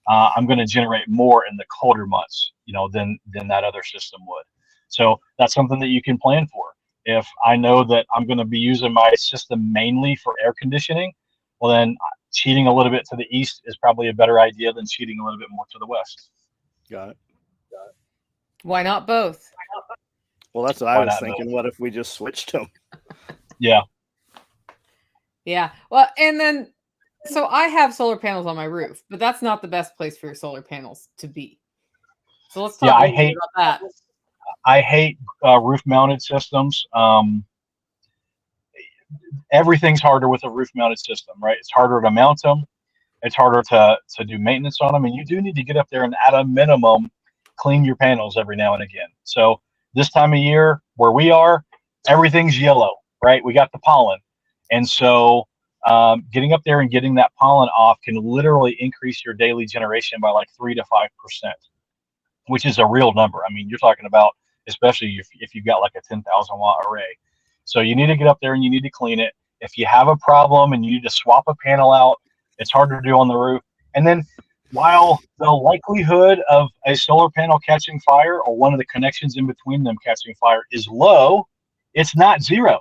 I'm going to generate more in the colder months, than that other system would. So that's something that you can plan for. If I know that I'm going to be using my system mainly for air conditioning, well, then cheating a little bit to the east is probably a better idea than cheating a little bit more to the west. Got it. Why not both? Well, that's what I was thinking. What if we just switched them? Yeah. Yeah. Well, and then, so I have solar panels on my roof, but that's not the best place for your solar panels to be. So let's talk a little bit about that. I hate roof-mounted systems. Everything's harder with a roof-mounted system, right? It's harder to mount them. It's harder to do maintenance on them, and you do need to get up there and, at a minimum, clean your panels every now and again. So this time of year, where we are, everything's yellow, right? We got the pollen, and so getting up there and getting that pollen off can literally increase your daily generation by like 3 to 5%, which is a real number. I mean, you're talking about, especially if you've got like a 10,000 watt array. So you need to get up there and you need to clean it. If you have a problem and you need to swap a panel out, it's harder to do on the roof. And then while the likelihood of a solar panel catching fire or one of the connections in between them catching fire is low, it's not zero,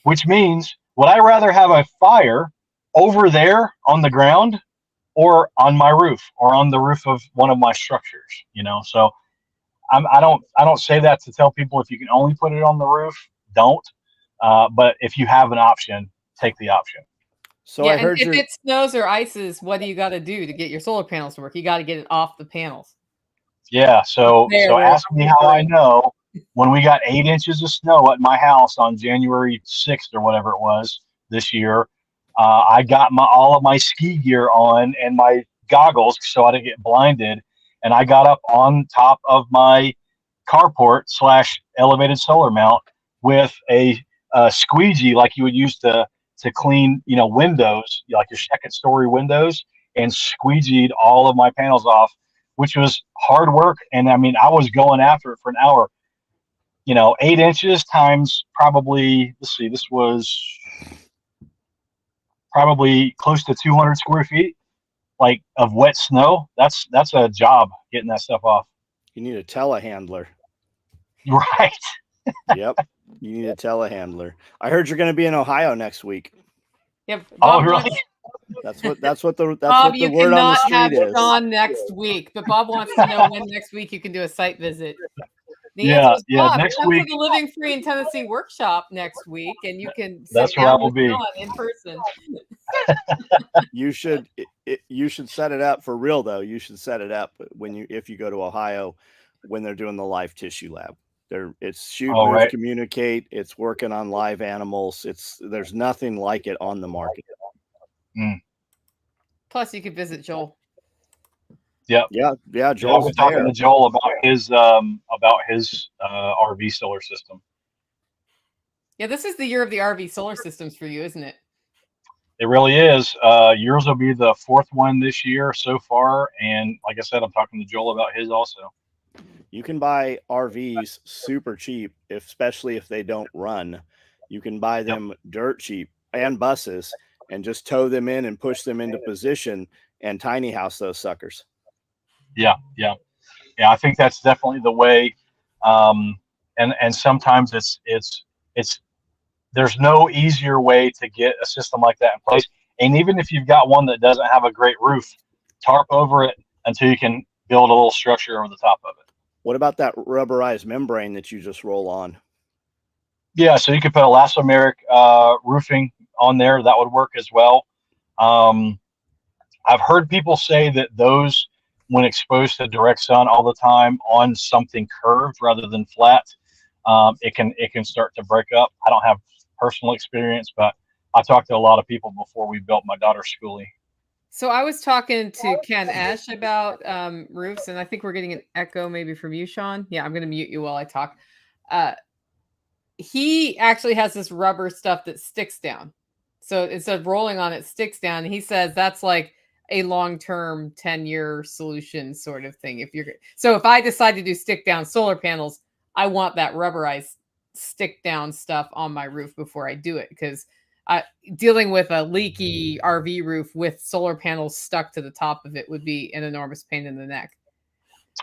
which means would I rather have a fire over there on the ground or on my roof or on the roof of one of my structures, So I don't say that to tell people if you can only put it on the roof, don't. But if you have an option, take the option. So yeah, I heard if it snows or ices, what do you got to do to get your solar panels to work? You got to get it off the panels. Yeah. So ask me how I know. When we got 8 inches of snow at my house on January 6th or whatever it was this year, I got all of my ski gear on and my goggles so I didn't get blinded. and I got up on top of my carport / elevated solar mount with a squeegee like you would use to clean, windows, like your second story windows, and squeegeed all of my panels off, which was hard work. And I mean, I was going after it for an hour. 8 inches times probably, let's see, this was probably close to 200 square feet, like, of wet snow. That's a job getting that stuff off. You need a telehandler. Right. Yep. You need a telehandler. I heard you're going to be in Ohio next week. Yep. Oh, really? That's what the Bob, what you the word on the cannot have street is. Sean next week, but Bob wants to know when next week you can do a site visit. The Yeah, answer is, Bob, next come week. to the Living Free in Tennessee workshop next week, and you can sit That's where I down will with be. Sean in person. You should set it up for real though. You should set it up if you go to Ohio when they're doing the live tissue lab. It's shoot, Oh, move, right. communicate. It's working on live animals. There's nothing like it on the market. Plus, you could visit Joel. Yep. Yeah. I've Joel's been talking there. to Joel about his RV solar system. Yeah, this is the year of the RV solar systems for you, isn't it? It really is. Yours will be the fourth one this year so far, and like I said, I'm talking to Joel about his also. You can buy RVs super cheap, especially if they don't run. You can buy them dirt cheap, and buses, and just tow them in and push them into position and tiny house those suckers. Yeah. I think that's definitely the way. And sometimes it's there's no easier way to get a system like that in place. And even if you've got one that doesn't have a great roof, tarp over it until you can build a little structure over the top of it. What about that rubberized membrane that you just roll on? Yeah, so you could put elastomeric roofing on there. That would work as well. I've heard people say that those, when exposed to direct sun all the time on something curved rather than flat, it can start to break up. I don't have personal experience, but I talked to a lot of people before we built my daughter's schoolie. So I was talking to Ken Esch about roofs, and I think we're getting an echo maybe from you, Sean. Yeah, I'm going to mute you while I talk. He actually has this rubber stuff that sticks down. So instead of rolling on it, sticks down. He says that's like a long-term 10-year solution sort of thing. If I decide to do stick down solar panels, I want that rubberized stick down stuff on my roof before I do it, because dealing with a leaky RV roof with solar panels stuck to the top of it would be an enormous pain in the neck.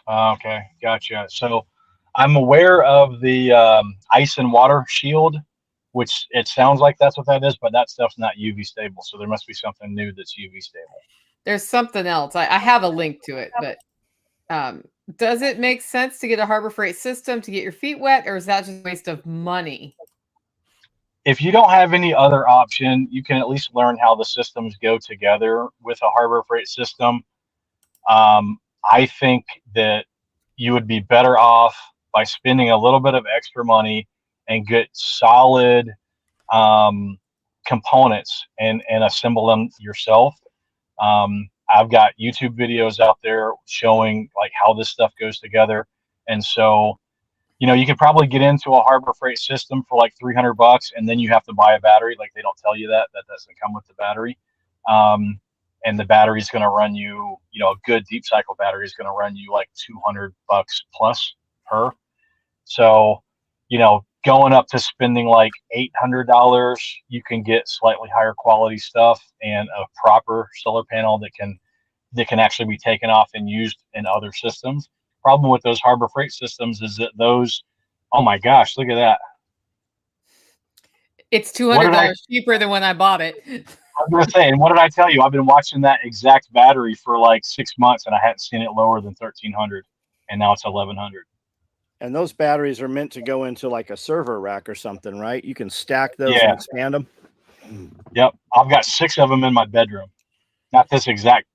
Okay, gotcha. So I'm aware of the ice and water shield, which it sounds like that's what that is, but that stuff's not UV stable. So there must be something new that's UV stable. There's something else. I have a link to it, but does it make sense to get a Harbor Freight system to get your feet wet, or is that just a waste of money? If you don't have any other option, you can at least learn how the systems go together with a Harbor Freight system. I think that you would be better off by spending a little bit of extra money and get solid components and assemble them yourself. I've got YouTube videos out there showing like how this stuff goes together. And so, you could probably get into a Harbor Freight system for like $300, and then you have to buy a battery. Like, they don't tell you that doesn't come with the battery. And the battery is going to run you, a good deep cycle battery is going to run you like $200 plus per. So, going up to spending like $800, you can get slightly higher quality stuff and a proper solar panel that can actually be taken off and used in other systems. Problem with those Harbor Freight systems is that those, oh my gosh, look at that. It's $200 cheaper than when I bought it. I was going to say, and what did I tell you? I've been watching that exact battery for like 6 months, and I hadn't seen it lower than $1,300, and now it's $1,100. And those batteries are meant to go into like a server rack or something, right? You can stack those and expand them. Yep. I've got 6 of them in my bedroom. Not this exact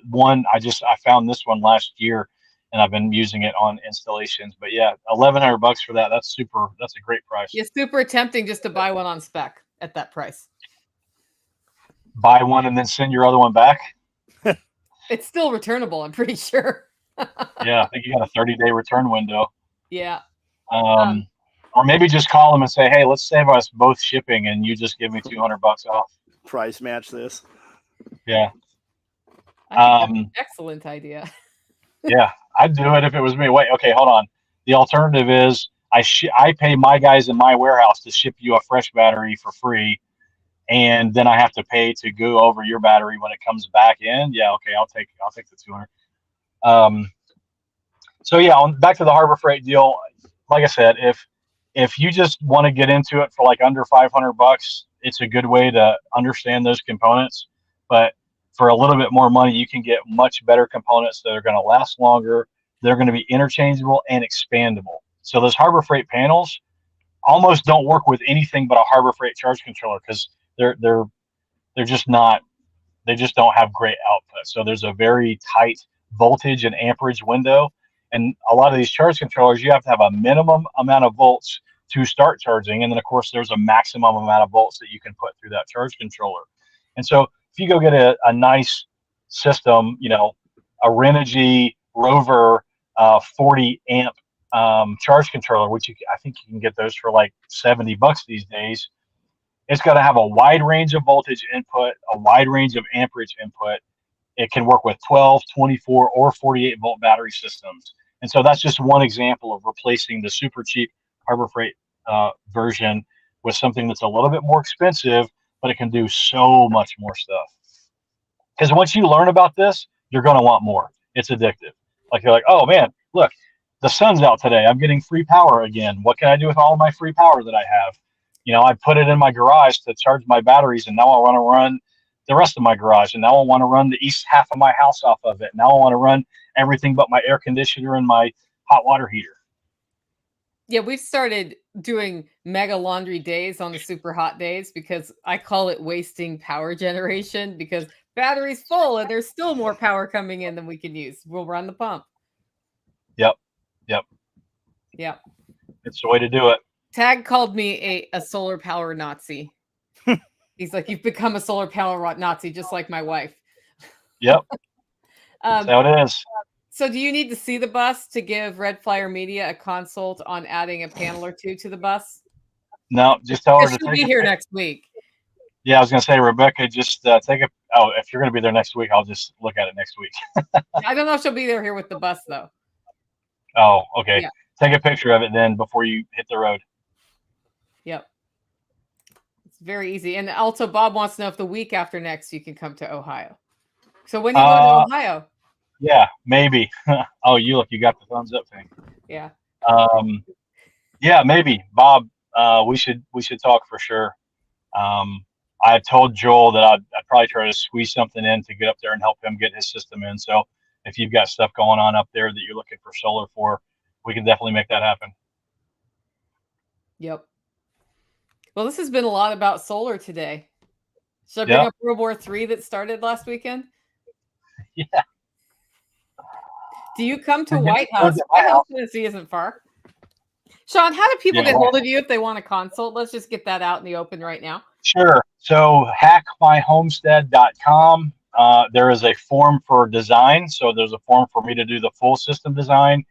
one. I found this one last year, and I've been using it on installations. But yeah, $1,100 for that. That's a great price. Yeah, super tempting just to buy one on spec at that price. Buy one and then send your other one back. It's still returnable, I'm pretty sure. Yeah, I think you got a 30-day return window. Yeah. Or maybe just call them and say, hey, let's save us both shipping and you just give me $200 off. Price match this. Yeah. I think that's an excellent idea. Yeah, I'd do it if it was me. Wait, okay, hold on. The alternative is I pay my guys in my warehouse to ship you a fresh battery for free, and then I have to pay to go over your battery when it comes back in. Yeah, okay, I'll take the 200. So yeah, back to the Harbor Freight deal. Like I said, if you just want to get into it for like under $500, it's a good way to understand those components. But for a little bit more money, you can get much better components that are going to last longer. They're going to be interchangeable and expandable. So those Harbor Freight panels almost don't work with anything but a Harbor Freight charge controller because they're just not, they just don't have great output. So there's a very tight voltage and amperage window. And a lot of these charge controllers, you have to have a minimum amount of volts to start charging. And then, of course, there's a maximum amount of volts that you can put through that charge controller. And so if you go get a nice system, you know, a Renogy Rover 40 amp charge controller, which I think you can get those for like $70 these days. It's got to have a wide range of voltage input, a wide range of amperage input. It can work with 12, 24, or 48 volt battery systems. And so that's just one example of replacing the super cheap Harbor Freight version with something that's a little bit more expensive, but it can do so much more stuff. Because once you learn about this, you're going to want more. It's addictive. Like you're like, oh man, look, the sun's out today. I'm getting free power again. What can I do with all my free power that I have? You know, I put it in my garage to charge my batteries, and now I want to run the rest of my garage, and now I want to run the east half of my house off of it. Now I want to run everything but my air conditioner and my hot water heater. Yeah, we've started doing mega laundry days on the super hot days because I call it wasting power generation because battery's full and there's still more power coming in than we can use. We'll run the pump. Yep. It's the way to do it. Tag called me a solar power Nazi. He's like, you've become a solar power Nazi, just like my wife. Yep. That's how it is. So do you need to see the bus to give Red Flyer Media a consult on adding a panel or two to the bus? No, just tell her to she'll be here next week. Yeah, I was going to say, Rebecca, just take a. Oh, if you're going to be there next week, I'll just look at it next week. I don't know if she'll be there here with the bus, though. Oh, okay. Yeah. Take a picture of it then before you hit the road. Yep. It's very easy. And also, Bob wants to know if the week after next you can come to Ohio. So when are you going to Ohio? Yeah, maybe. Oh, you got the thumbs up thing. Yeah. Yeah, maybe. Bob, we should talk for sure. I told Joel that I'd probably try to squeeze something in to get up there and help him get his system in. So if you've got stuff going on up there that you're looking for solar for, we can definitely make that happen. Yep. Well, this has been a lot about solar today. Should I bring up World War III that started last weekend? Yeah. Do you come to White House? White House, Tennessee isn't far. Sean, how do people get hold of you if they want a consult? Let's just get that out in the open right now. Sure. So hackmyhomestead.com. There is a form for design. So there's a form for me to do the full system design.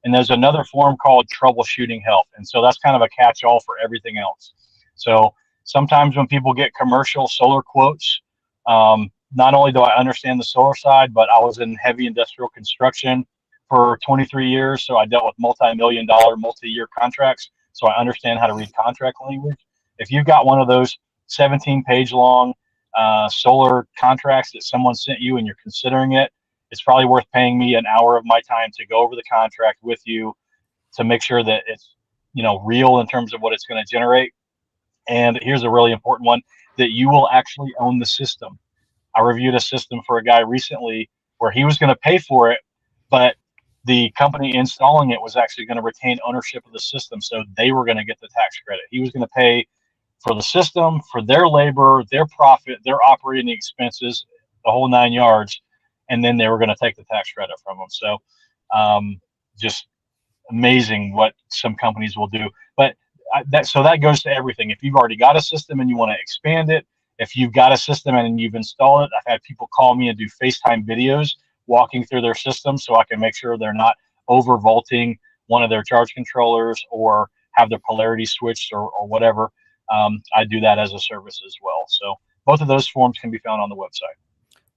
And there's another form called troubleshooting help. And so that's kind of a catch-all for everything else. So sometimes when people get commercial solar quotes, not only do I understand the solar side, but I was in heavy industrial construction for 23 years. So I dealt with multi-million-dollar, multi-year contracts. So I understand how to read contract language. If you've got one of those 17-page long solar contracts that someone sent you and you're considering it, it's probably worth paying me an hour of my time to go over the contract with you to make sure that it's, real in terms of what it's going to generate. And here's a really important one, that you will actually own the system. I reviewed a system for a guy recently where he was going to pay for it, but the company installing it was actually going to retain ownership of the system. So they were going to get the tax credit. He was going to pay for the system, for their labor, their profit, their operating expenses, the whole 9 yards. And then they were going to take the tax credit from them. So just amazing what some companies will do. But that goes to everything. If you've already got a system and you want to expand it, if you've got a system and you've installed it, I've had people call me and do FaceTime videos walking through their system so I can make sure they're not overvolting one of their charge controllers or have their polarity switched or whatever. I do that as a service as well. So both of those forms can be found on the website.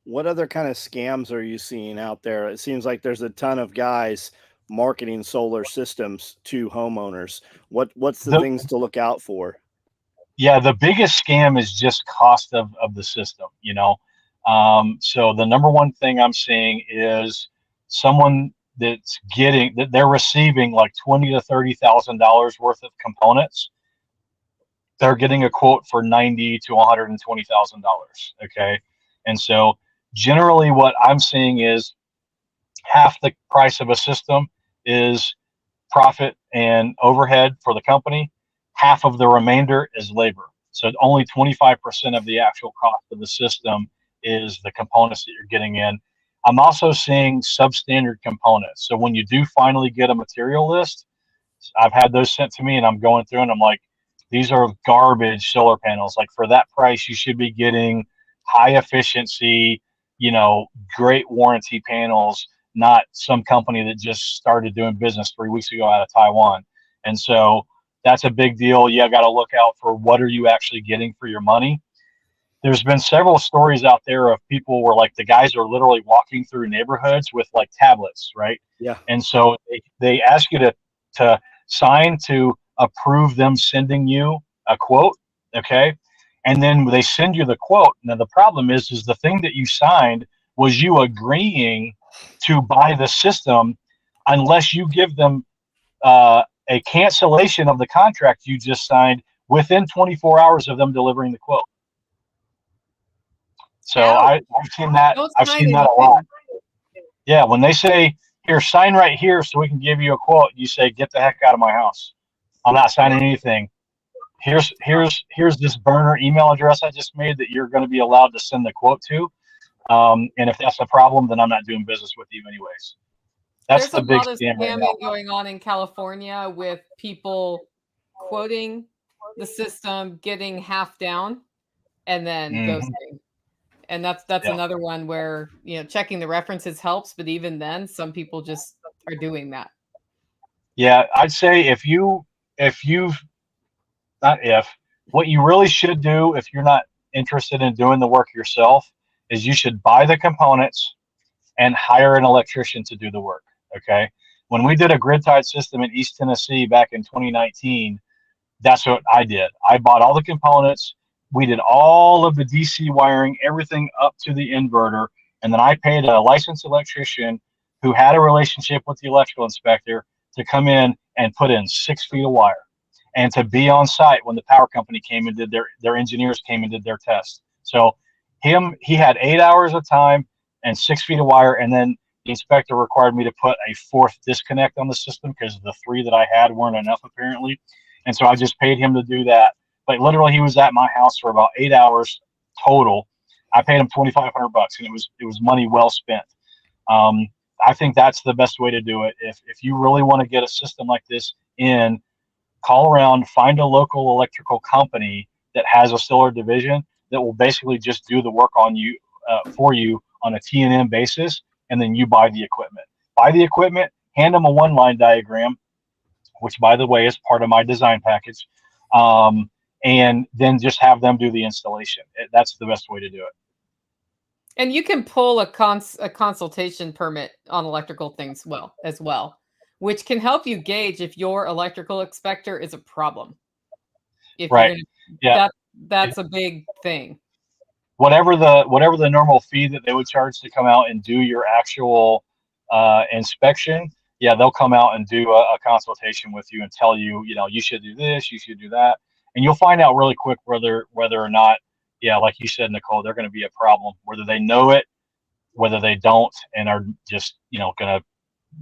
What other kind of scams are you seeing out there? It seems like there's a ton of guys marketing solar systems to homeowners. What's the things to look out for? Yeah, the biggest scam is just cost of the system, you know. So the number one thing I'm seeing is someone that they're receiving like $20,000 to $30,000 worth of components. They're getting a quote for $90,000 to $120,000. Okay, and so generally what I'm seeing is half the price of a system is profit and overhead for the company. Half of the remainder is labor. So only 25% of the actual cost of the system is the components that you're getting in. I'm also seeing substandard components. So when you do finally get a material list, I've had those sent to me and I'm going through and I'm like, these are garbage solar panels. Like for that price, you should be getting high efficiency, you know, great warranty panels, not some company that just started doing business 3 weeks ago out of Taiwan. And so that's a big deal. You got to look out for what are you actually getting for your money. There's been several stories out there of people where like the guys are literally walking through neighborhoods with like tablets, right? Yeah. And so they ask you to sign to approve them sending you a quote, okay? And then they send you the quote. Now the problem is the thing that you signed was you agreeing to buy the system unless you give them a cancellation of the contract you just signed within 24 hours of them delivering the quote. So I've seen that. I've seen that a lot. Yeah, when they say, "Here, sign right here, so we can give you a quote," you say, "Get the heck out of my house! I'm not signing anything. Here's this burner email address I just made that you're going to be allowed to send the quote to. And if that's a problem, then I'm not doing business with you anyways." That's There's the big a lot of scam right scamming now. going on in California with people quoting the system, getting half down, and then ghosting. And that's Yeah. another one where, you know, checking the references helps, but even then, some people just are doing that. Yeah, I'd say what you really should do if you're not interested in doing the work yourself is you should buy the components and hire an electrician to do the work. Okay. When we did a grid tied system in East Tennessee back in 2019, that's what I did. I bought all the components. We did all of the DC wiring, everything up to the inverter. And then I paid a licensed electrician who had a relationship with the electrical inspector to come in and put in 6 feet of wire and to be on site when the power company came and did their engineers came and did their test. So he had 8 hours of time and 6 feet of wire. And then the inspector required me to put a fourth disconnect on the system because the 3 that I had weren't enough apparently. And so I just paid him to do that. But literally, he was at my house for about 8 hours total. I paid him $2,500, and it was money well spent. I think that's the best way to do it. If you really want to get a system like this in, call around, find a local electrical company that has a solar division that will basically just do the work on you for you on a T&M basis, and then you buy the equipment. Buy the equipment, hand them a one-line diagram, which, by the way, is part of my design package, and then just have them do the installation. That's the best way to do it. And you can pull a consultation permit on electrical things as well, which can help you gauge if your electrical inspector is a problem. Right. Yeah. That's a big thing. Whatever the normal fee that they would charge to come out and do your actual inspection, yeah, they'll come out and do a consultation with you and tell you, you know, you should do this, you should do that, and you'll find out really quick whether or not, yeah, like you said, Nicole, they're going to be a problem, whether they know it, whether they don't, and are just, you know, going to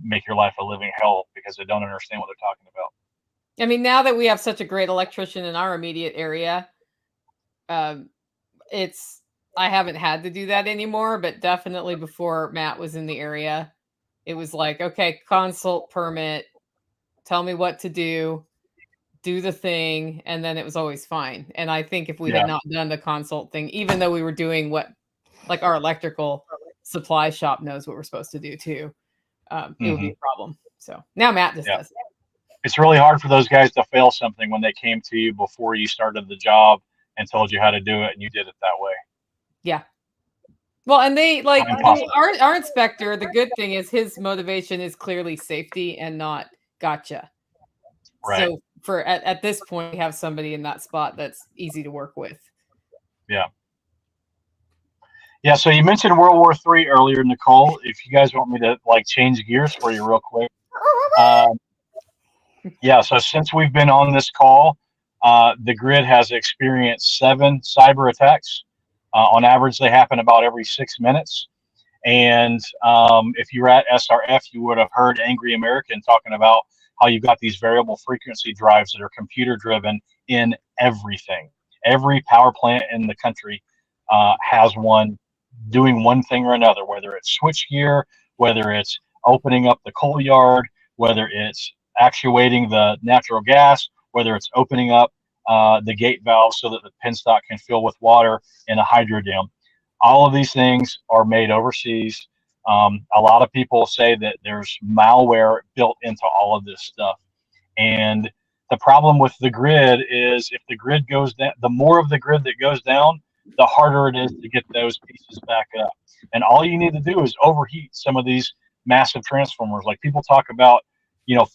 make your life a living hell because they don't understand what they're talking about. I mean, now that we have such a great electrician in our immediate area, I haven't had to do that anymore, but definitely before Matt was in the area, it was like, okay, consult permit, tell me what to do the thing, and then it was always fine. And I think if we had not done the consult thing, even though we were doing what, like our electrical supply shop knows what we're supposed to do too, it would be a problem. So now Matt just does it. It's really hard for those guys to fail something when they came to you before you started the job and told you how to do it, and you did it that way. Yeah. Well, and they like our inspector. The good thing is his motivation is clearly safety and not gotcha. Right. So for at this point, we have somebody in that spot that's easy to work with. Yeah. Yeah. So you mentioned World War III earlier, Nicole. If you guys want me to like change gears for you real quick. Yeah. So since we've been on this call, the grid has experienced 7 cyber attacks. On average, they happen about every 6 minutes. And if you were at SRF, you would have heard Angry American talking about how you've got these variable frequency drives that are computer driven in everything. Every power plant in the country has one doing one thing or another, whether it's switchgear, whether it's opening up the coal yard, whether it's actuating the natural gas, whether it's opening up the gate valve so that the penstock can fill with water in a hydro dam. All of these things are made overseas. A lot of people say that there's malware built into all of this stuff. And the problem with the grid is if the grid goes down, the more of the grid that goes down, the harder it is to get those pieces back up. And all you need to do is overheat some of these massive transformers. Like people talk about,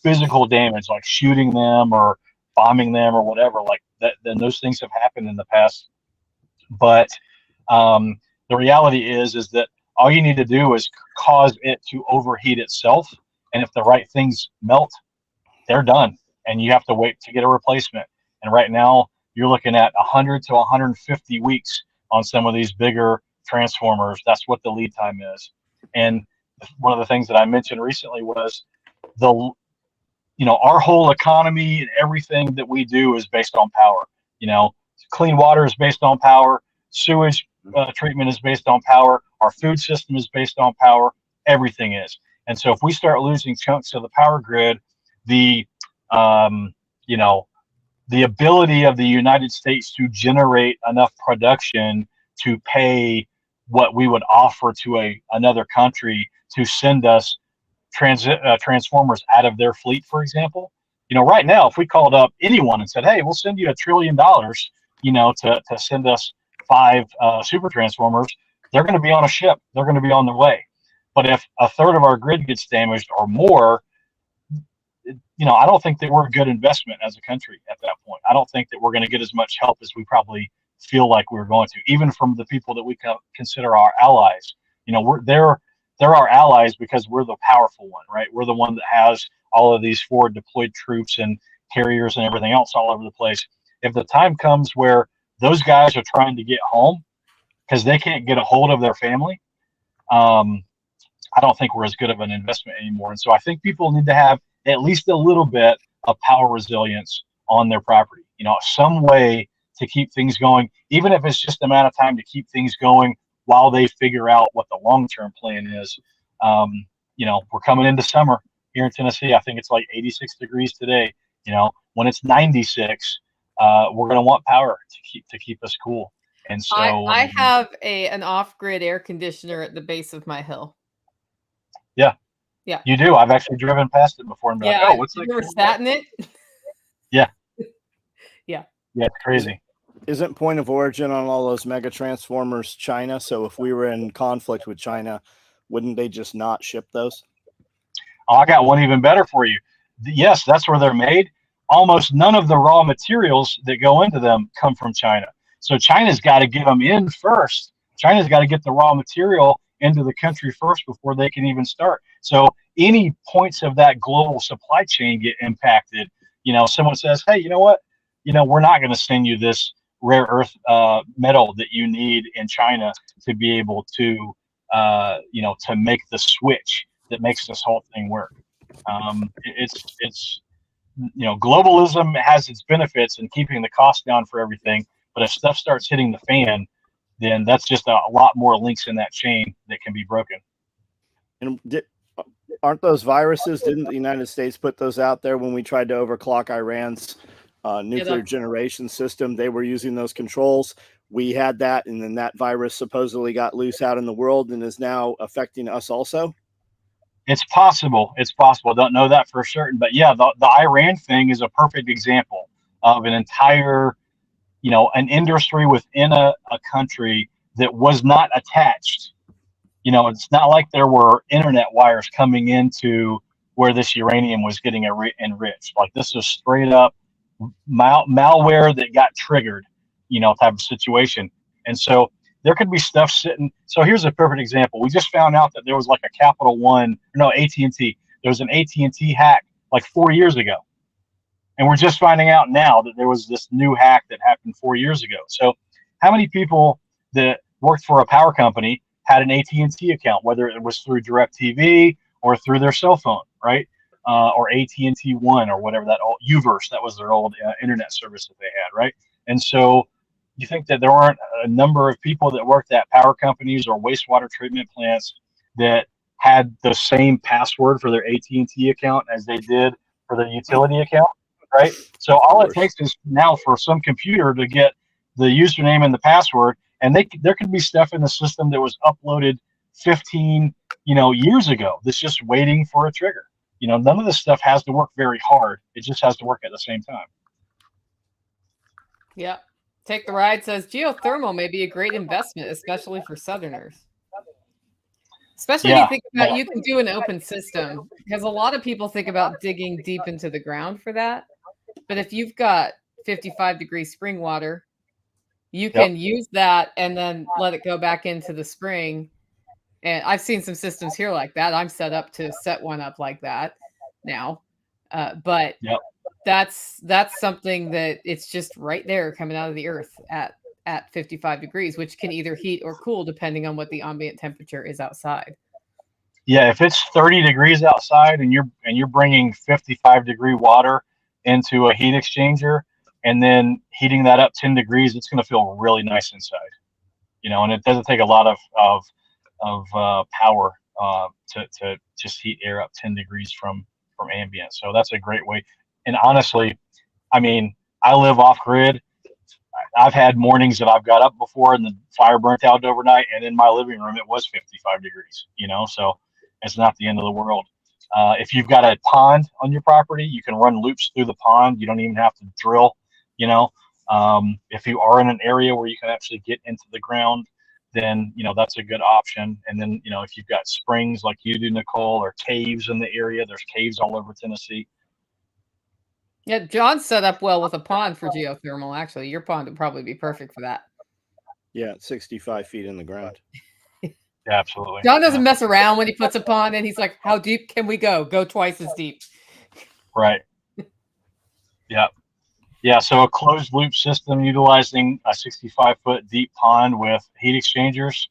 physical damage, like shooting them or bombing them or whatever, like that. Then those things have happened in the past. But the reality is that all you need to do is cause it to overheat itself. And if the right things melt, they're done. And you have to wait to get a replacement. And right now you're looking at 100 to 150 weeks on some of these bigger transformers. That's what the lead time is. And one of the things that I mentioned recently was our whole economy and everything that we do is based on power. Clean water is based on power. Sewage treatment is based on power. Our food system is based on power. Everything is. And so if we start losing chunks of the power grid, the ability of the United States to generate enough production to pay what we would offer to another country to send us transformers out of their fleet, for example. Right now, if we called up anyone and said, hey, we'll send you $1 trillion, to send us 5 super transformers, they're going to be on a ship. They're going to be on their way. But if a third of our grid gets damaged or more, I don't think that we're a good investment as a country at that point. I don't think that we're going to get as much help as we probably feel like we're going to, even from the people that we consider our allies. They're our allies because we're the powerful one, right? We're the one that has all of these forward deployed troops and carriers and everything else all over the place. If the time comes where those guys are trying to get home because they can't get a hold of their family, I don't think we're as good of an investment anymore. And so I think people need to have at least a little bit of power resilience on their property, some way to keep things going, even if it's just the amount of time to keep things going while they figure out what the long-term plan is. We're coming into summer here in Tennessee. I think it's like 86 degrees today. When it's 96, we're going to want power to keep us cool. And so I have an off-grid air conditioner at the base of my hill. Yeah, you do. I've actually driven past it before and been like, what's that? You ever sat in it? Yeah. Yeah, it's crazy. Isn't point of origin on all those mega transformers China? So if we were in conflict with China, wouldn't they just not ship those? Oh, I got one even better for you. Yes, that's where they're made. Almost none of the raw materials that go into them come from China. So China's got to get them in first. China's got to get the raw material into the country first before they can even start. So any points of that global supply chain get impacted. Someone says, hey, you know what? We're not going to send you this rare earth metal that you need in China to be able to, to make the switch that makes this whole thing work. Globalism has its benefits in keeping the cost down for everything. But if stuff starts hitting the fan, then that's just a lot more links in that chain that can be broken. And aren't those viruses? Didn't the United States put those out there when we tried to overclock Iran's nuclear generation system? They were using those controls. we had that, and then that virus supposedly got loose out in the world and is now affecting us also? It's possible. It's possible. Don't know that for certain, but yeah, the Iran thing is a perfect example of an entire, an industry within a country that was not attached. It's not like there were internet wires coming into where this uranium was getting enriched. Like, this is straight up malware that got triggered, type of situation. And so there could be stuff sitting. So here's a perfect example. We just found out that there was like a Capital One, no, AT&T. There was an AT&T hack like 4 years ago. And we're just finding out now that there was this new hack that happened 4 years ago. So how many people that worked for a power company had an AT&T account, whether it was through DirecTV or through their cell phone, right? Or AT&T One or whatever, that old Uverse, that was their old internet service that they had, right? And so you think that there aren't a number of people that worked at power companies or wastewater treatment plants that had the same password for their AT&T account as they did for their utility account, right? So all it takes is now for some computer to get the username and the password, and there could be stuff in the system that was uploaded 15 years ago that's just waiting for a trigger. None of this stuff has to work very hard. It just has to work at the same time. Yep. Take the Ride says geothermal may be a great investment, especially for Southerners. Especially if you think about you can do an open system, because a lot of people think about digging deep into the ground for that. But if you've got 55-degree spring water, you can use that and then let it go back into the spring. And I've seen some systems here like that. I'm set up to set one up like that now. But that's something that it's just right there coming out of the earth at 55 degrees, which can either heat or cool depending on what the ambient temperature is outside. Yeah, if it's 30 degrees outside and you're bringing 55-degree water into a heat exchanger and then heating that up 10 degrees, it's going to feel really nice inside. And it doesn't take a lot of power to just heat air up 10 degrees from ambient. So that's a great way. And honestly, I mean, I live off grid. I've had mornings that I've got up before and the fire burnt out overnight, and in my living room it was 55 degrees, so it's not the end of the world. If you've got a pond on your property, you can run loops through the pond. You don't even have to drill. If you are in an area where you can actually get into the ground, then that's a good option. And then if you've got springs like you do, Nicole, or caves in the area, there's caves all over Tennessee. Yeah, John's set up well with a pond for geothermal. Actually, your pond would probably be perfect for that. Yeah, 65 feet in the ground. Yeah, absolutely. John doesn't mess around when he puts a pond in. He's like, how deep can we go? Go twice as deep. Right. Yeah. Yeah, so a closed loop system utilizing a 65-foot deep pond with heat exchangers,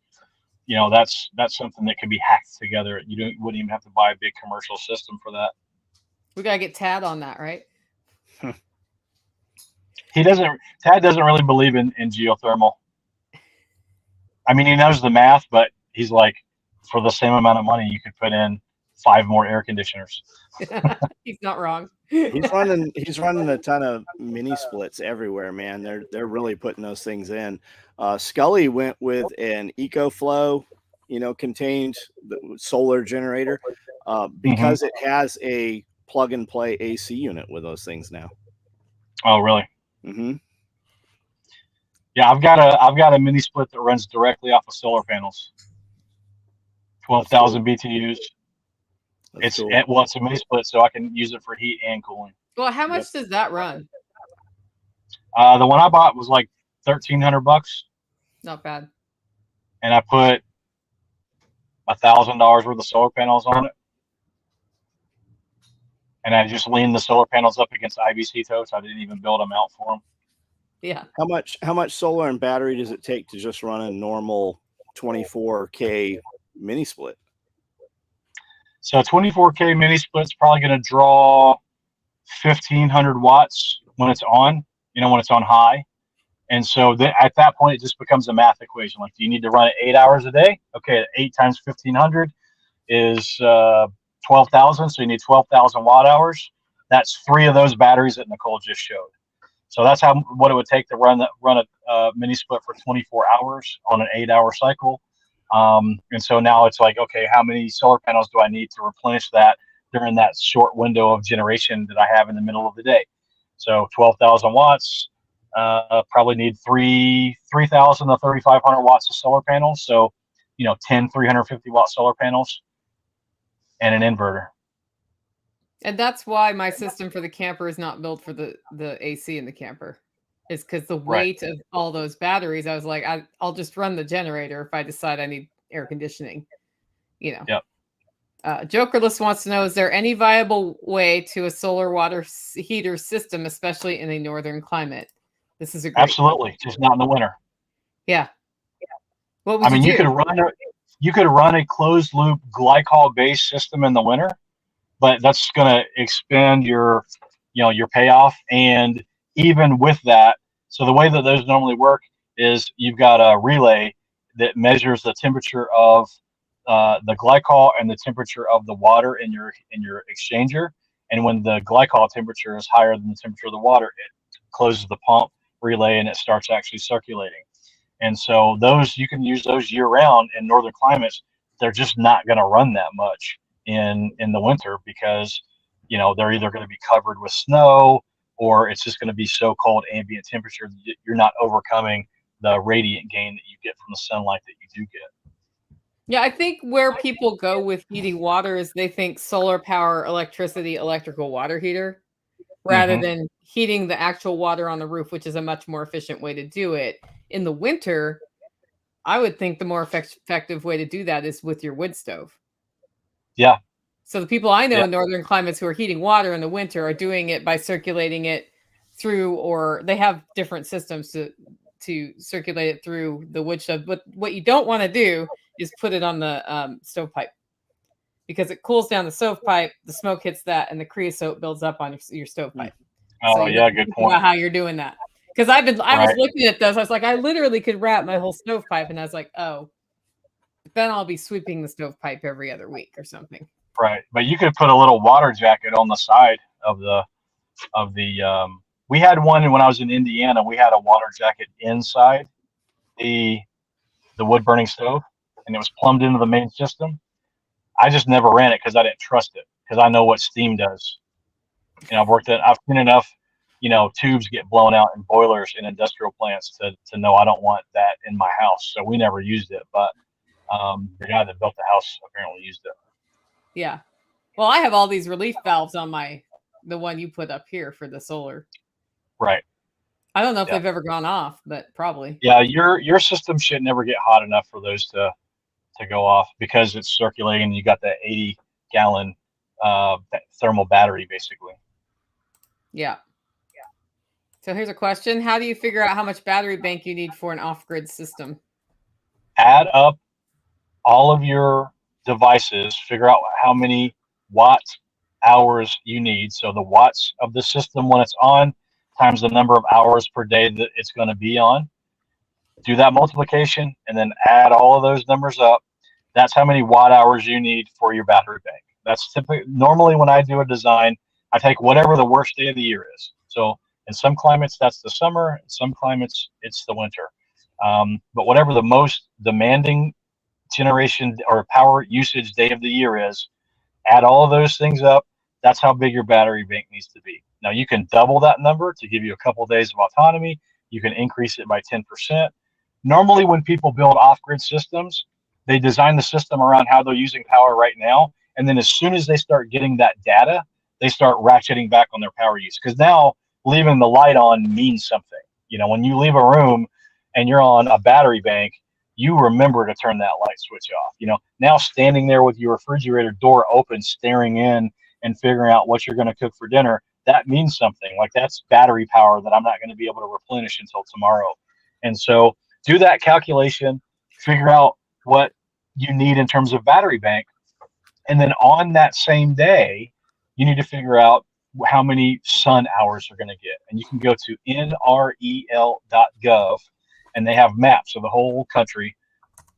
that's something that can be hacked together. You wouldn't even have to buy a big commercial system for that. We got to get Tad on that, right? Tad doesn't really believe in geothermal. I mean, he knows the math, but he's like, for the same amount of money, you could put in 5 more air conditioners. He's not wrong. He's running a ton of mini splits everywhere, man. They're really putting those things in. Scully went with an EcoFlow, contained solar generator, because it has a plug and play AC unit with those things now. Oh, really? Mm-hmm. Yeah, I've got a mini split that runs directly off of solar panels. 12,000 BTUs. It's cool. It's a mini split, so I can use it for heat and cooling. Well, how much does that run? The one I bought was like $1,300. Not bad. And I put $1,000 worth of solar panels on it. And I just leaned the solar panels up against IBC totes. I didn't even build them out for them. Yeah. How much solar and battery does it take to just run a normal 24K mini split? So a 24K mini split's probably going to draw 1,500 watts when it's on, when it's on high. And so at that point, it just becomes a math equation. Like, do you need to run it 8 hours a day? Okay, 8 times 1,500 is 12,000. So you need 12,000 watt hours. That's 3 of those batteries that Nicole just showed. So that's what it would take to run a mini split for 24 hours on an 8-hour cycle. And so now it's like, okay, how many solar panels do I need to replenish that during that short window of generation that I have in the middle of the day? So 12,000 watts, probably need 3,000 to 3,500 watts of solar panels. So, 10 350 watt solar panels and an inverter. And that's why my system for the camper is not built for the AC in the camper. Is because the weight of all those batteries, I was like, I'll just run the generator if I decide I need air conditioning. Yep. Jokerless wants to know, is there any viable way to a solar water heater system, especially in a northern climate? This is a great Absolutely, question. just not in the winter. Yeah. What would you do? could run a closed loop glycol based system in the winter, but that's going to expend your payoff. And even with that, so the way that those normally work is you've got a relay that measures the temperature of the glycol and the temperature of the water in your exchanger. And when the glycol temperature is higher than the temperature of the water, it closes the pump relay and it starts actually circulating. And so you can use those year round in northern climates. They're just not going to run that much in the winter because they're either going to be covered with snow or it's just going to be so cold ambient temperature that you're not overcoming the radiant gain that you get from the sunlight that you do get. Yeah, I think where people go with heating water is they think solar power, electricity, electrical water heater, rather than heating the actual water on the roof, which is a much more efficient way to do it. In the winter, I would think the more effective way to do that is with your wood stove. Yeah. So the people I know in northern climates who are heating water in the winter are doing it by circulating it through, or they have different systems to circulate it through the wood stove. But what you don't want to do is put it on the stovepipe because it cools down the stovepipe, the smoke hits that, and the creosote builds up on your stovepipe. Oh, so yeah, good point. About how you're doing that. Because I was looking at those. I was like, I literally could wrap my whole stovepipe, and I was like, oh, then I'll be sweeping the stovepipe every other week or something. Right, but you could put a little water jacket on the side of the. We had one when I was in Indiana. We had a water jacket inside the wood burning stove, and it was plumbed into the main system. I just never ran it because I didn't trust it because I know what steam does. I've seen enough, tubes get blown out in boilers in industrial plants to know I don't want that in my house. So we never used it, but the guy that built the house apparently used it. Yeah. Well, I have all these relief valves on the one you put up here for the solar. Right. I don't know if they've ever gone off, but probably. Yeah, your system should never get hot enough for those to go off because it's circulating. You got that 80-gallon thermal battery, basically. Yeah. So here's a question: how do you figure out how much battery bank you need for an off-grid system? Add up all of your devices, figure out how many watt hours you need. So the watts of the system when it's on times the number of hours per day that it's going to be on. Do that multiplication and then add all of those numbers up. That's how many watt hours you need for your battery bank. That's typically normally when I do a design, I take whatever the worst day of the year is. So in some climates, that's the summer. In some climates, it's the winter. But whatever the most demanding generation or power usage day of the year is, add all of those things up. That's how big your battery bank needs to be. Now you can double that number to give you a couple of days of autonomy. You can increase it by 10%. Normally when people build off-grid systems, they design the system around how they're using power right now. And then as soon as they start getting that data, they start ratcheting back on their power use. Because now leaving the light on means something. When you leave a room and you're on a battery bank, you remember to turn that light switch off. Now standing there with your refrigerator door open, staring in and figuring out what you're going to cook for dinner, that means something. Like that's battery power that I'm not going to be able to replenish until tomorrow. And so do that calculation, figure out what you need in terms of battery bank. And then on that same day, you need to figure out how many sun hours you're going to get. And you can go to nrel.gov and they have maps of the whole country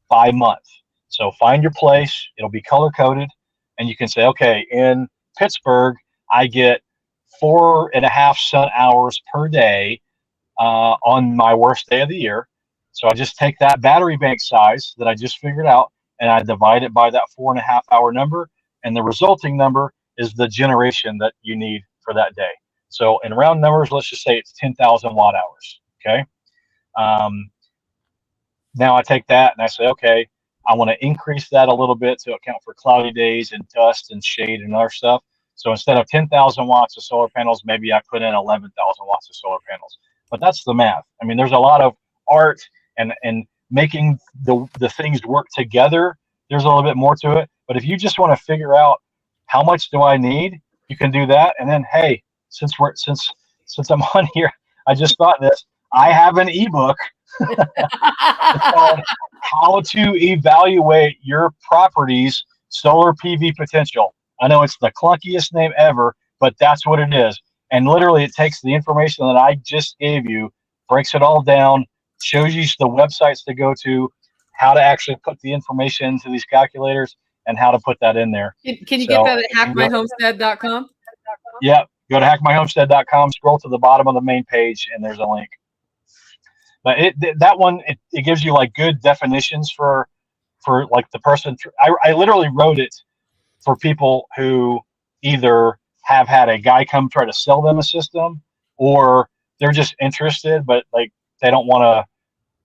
by month. So find your place, it'll be color coded, and you can say, okay, in Pittsburgh, I get 4.5 sun hours per day on my worst day of the year. So I just take that battery bank size that I just figured out and I divide it by that 4.5 hour number. And the resulting number is the generation that you need for that day. So in round numbers, let's just say it's 10,000 watt hours. Okay. Now I take that and I say, okay, I want to increase that a little bit to account for cloudy days and dust and shade and other stuff. So instead of 10,000 watts of solar panels, maybe I put in 11,000 watts of solar panels. But that's the math. I mean, there's a lot of art and making the things work together. There's a little bit more to it. But if you just want to figure out how much do I need, you can do that. And then, hey, since I'm on here, I just thought this. I have an ebook. It's called How to Evaluate Your Property's Solar PV Potential. I know it's the clunkiest name ever, but that's what it is. And literally, it takes the information that I just gave you, breaks it all down, shows you the websites to go to, how to actually put the information into these calculators, and how to put that in there. Can you get that at hackmyhomestead.com? Yeah, go to hackmyhomestead.com, scroll to the bottom of the main page, and there's a link. But that one gives you like good definitions for like the person. I literally wrote it for people who either have had a guy come try to sell them a system, or they're just interested, but like they don't want to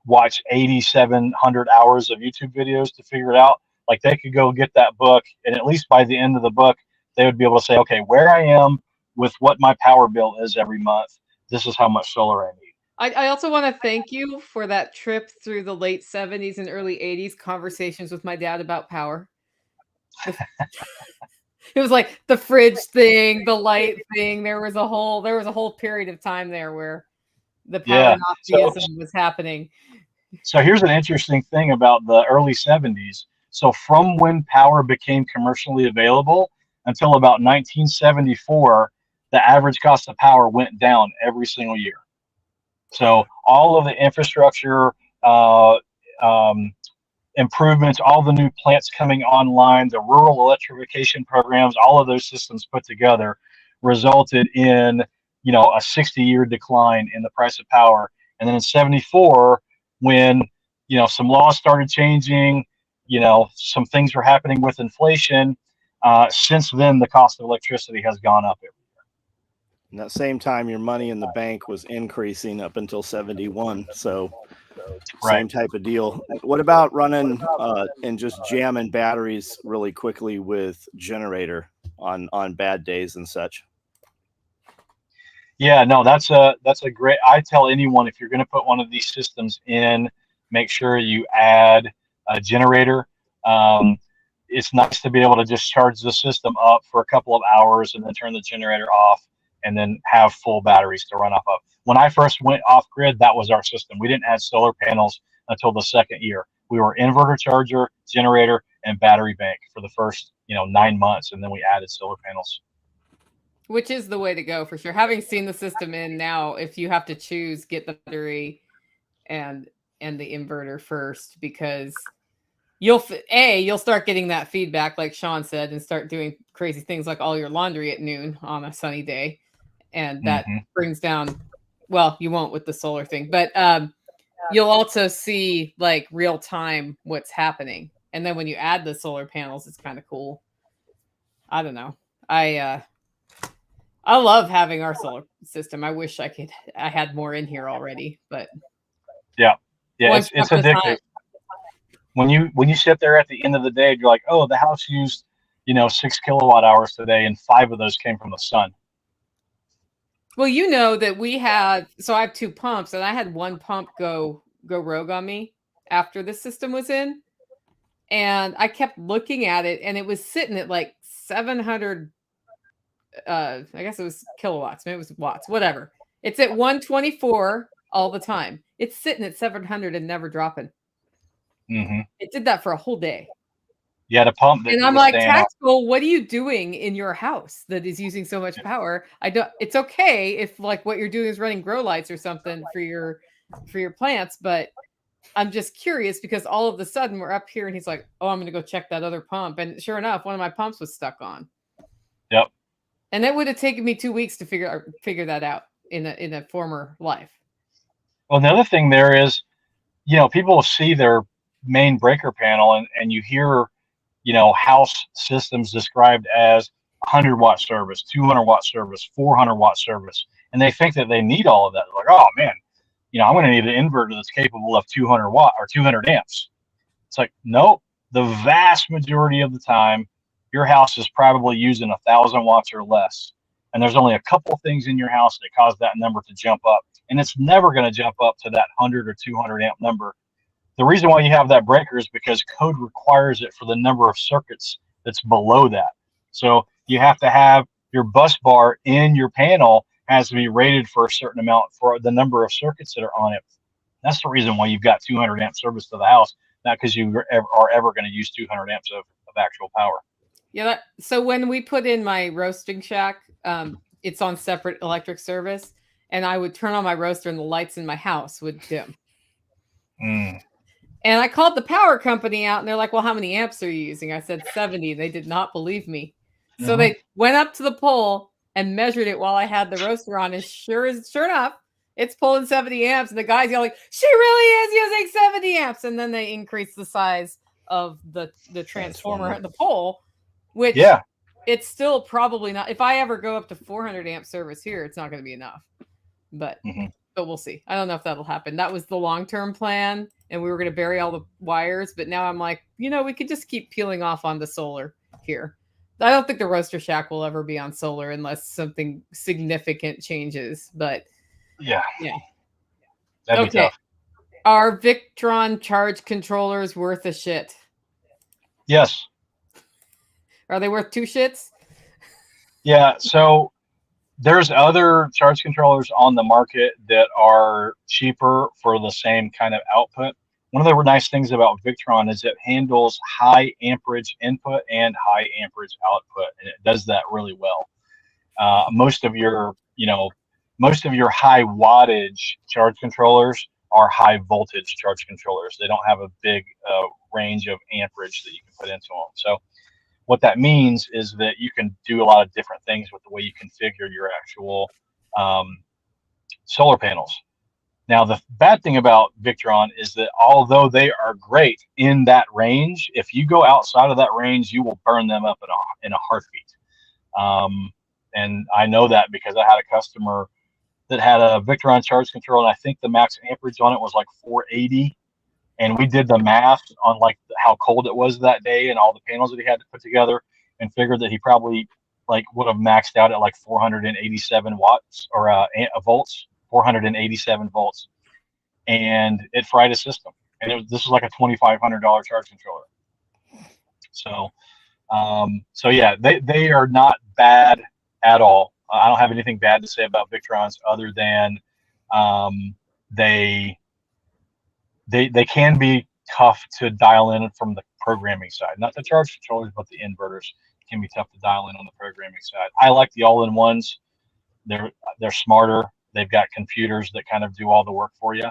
watch 8,700 hours of YouTube videos to figure it out. Like they could go get that book, and at least by the end of the book, they would be able to say, okay, where I am with what my power bill is every month. This is how much solar I need. I also want to thank you for that trip through the late 70s and early 80s conversations with my dad about power. It was like the fridge thing, the light thing. There was a whole period of time there where the power Nazism was happening. So here's an interesting thing about the early 70s. So from when power became commercially available until about 1974, the average cost of power went down every single year. So all of the infrastructure improvements, all the new plants coming online, the rural electrification programs, all of those systems put together resulted in, a 60-year decline in the price of power. And then in 74, when, some laws started changing, some things were happening with inflation. Since then, the cost of electricity has gone up every year. And that same time, your money in the bank was increasing up until 71. So same type of deal. What about running and just jamming batteries really quickly with generator on bad days and such? Yeah, no, that's a great. I tell anyone, if you're going to put one of these systems in, make sure you add a generator. It's nice to be able to just charge the system up for a couple of hours and then turn the generator off, and then have full batteries to run off of. When I first went off grid, that was our system. We didn't add solar panels until the second year. We were inverter charger, generator, and battery bank for the first 9 months, and then we added solar panels. Which is the way to go for sure. Having seen the system in now, if you have to choose, get the battery and the inverter first, because you'll start getting that feedback like Sean said, and start doing crazy things like all your laundry at noon on a sunny day. And that brings down, well, you won't with the solar thing, but you'll also see like real time what's happening. And then when you add the solar panels, it's kind of cool. I don't know. I love having our solar system. I wish I had more in here already, but yeah, it's addictive. When you sit there at the end of the day, you're like, oh, the house used 6 kilowatt hours today, and 5 of those came from the sun. Well, that we had, so I have 2 pumps, and I had one pump go rogue on me after the system was in, and I kept looking at it, and it was sitting at like 700. I guess it was kilowatts, maybe it was watts, whatever. It's at 124 all the time. It's sitting at 700 and never dropping. It did that for a whole day. Yeah, the pump. And I'm like, Tactical, what are you doing in your house that is using so much power? It's okay if like what you're doing is running grow lights or something for your plants, but I'm just curious because all of a sudden we're up here and he's like, oh, I'm gonna go check that other pump. And sure enough, one of my pumps was stuck on. Yep. And that would have taken me 2 weeks to figure that out in a former life. Well, the other thing there is, people see their main breaker panel and you hear, house systems described as 100-watt service, 200-watt service, 400-watt service. And they think that they need all of that. They're like, oh man, I'm going to need an inverter that's capable of 200 watt or 200 amps. It's like, nope. The vast majority of the time, your house is probably using 1,000 watts or less. And there's only a couple of things in your house that cause that number to jump up. And it's never going to jump up to that 100 or 200 amp number. The reason why you have that breaker is because code requires it for the number of circuits that's below that. So you have to have your bus bar in your panel has to be rated for a certain amount for the number of circuits that are on it. That's the reason why you've got 200 amp service to the house, not because you are ever going to use 200 amps of actual power. Yeah. So when we put in my roasting shack, it's on separate electric service, and I would turn on my roaster and the lights in my house would dim. And I called the power company out and they're like, well, how many amps are you using? I said 70. They did not believe me. So they went up to the pole and measured it while I had the roaster on. And sure enough, it's pulling 70 amps. And the guy's yelling, she really is using 70 amps. And then they increased the size of the transformer at the pole, which it's still probably not. If I ever go up to 400 amp service here, it's not going to be enough. But we'll see. I don't know if that'll happen. That was the long-term plan. And we were going to bury all the wires. But now I'm like, we could just keep peeling off on the solar here. I don't think the roaster shack will ever be on solar unless something significant changes. But yeah. That'd be tough. Are Victron charge controllers worth a shit? Yes. Are they worth 2 shits? Yeah. So there's other charge controllers on the market that are cheaper for the same kind of output. One of the nice things about Victron is it handles high amperage input and high amperage output, and it does that really well. Most of your high wattage charge controllers are high voltage charge controllers. They don't have a big range of amperage that you can put into them. So what that means is that you can do a lot of different things with the way you configure your actual solar panels. Now, the bad thing about Victron is that although they are great in that range, if you go outside of that range, you will burn them up in a heartbeat. And I know that because I had a customer that had a Victron charge control, and I think the max amperage on it was like 480. And we did the math on like how cold it was that day and all the panels that he had to put together, and figured that he probably would have maxed out at like 487 watts or volts, 487 volts, and it fried his system. And this was like a $2,500 charge controller. So yeah, they are not bad at all. I don't have anything bad to say about Victrons other than they can be tough to dial in from the programming side. Not the charge controllers, but the inverters can be tough to dial in on the programming side. I like the all-in-ones. They're smarter. They've got computers that kind of do all the work for you.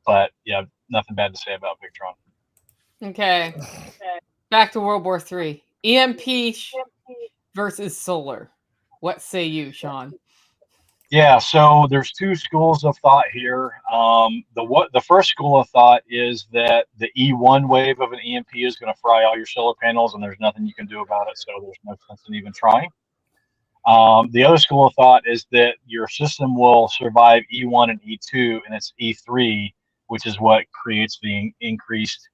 But yeah, nothing bad to say about Victron. Okay. Back to World War III. EMP versus solar. What say you, Sean? Yeah, so there's 2 schools of thought here. The first school of thought is that the E1 wave of an EMP is going to fry all your solar panels, and there's nothing you can do about it, so there's no sense in even trying. The other school of thought is that your system will survive E1 and E2, and it's E3, which is what creates the increased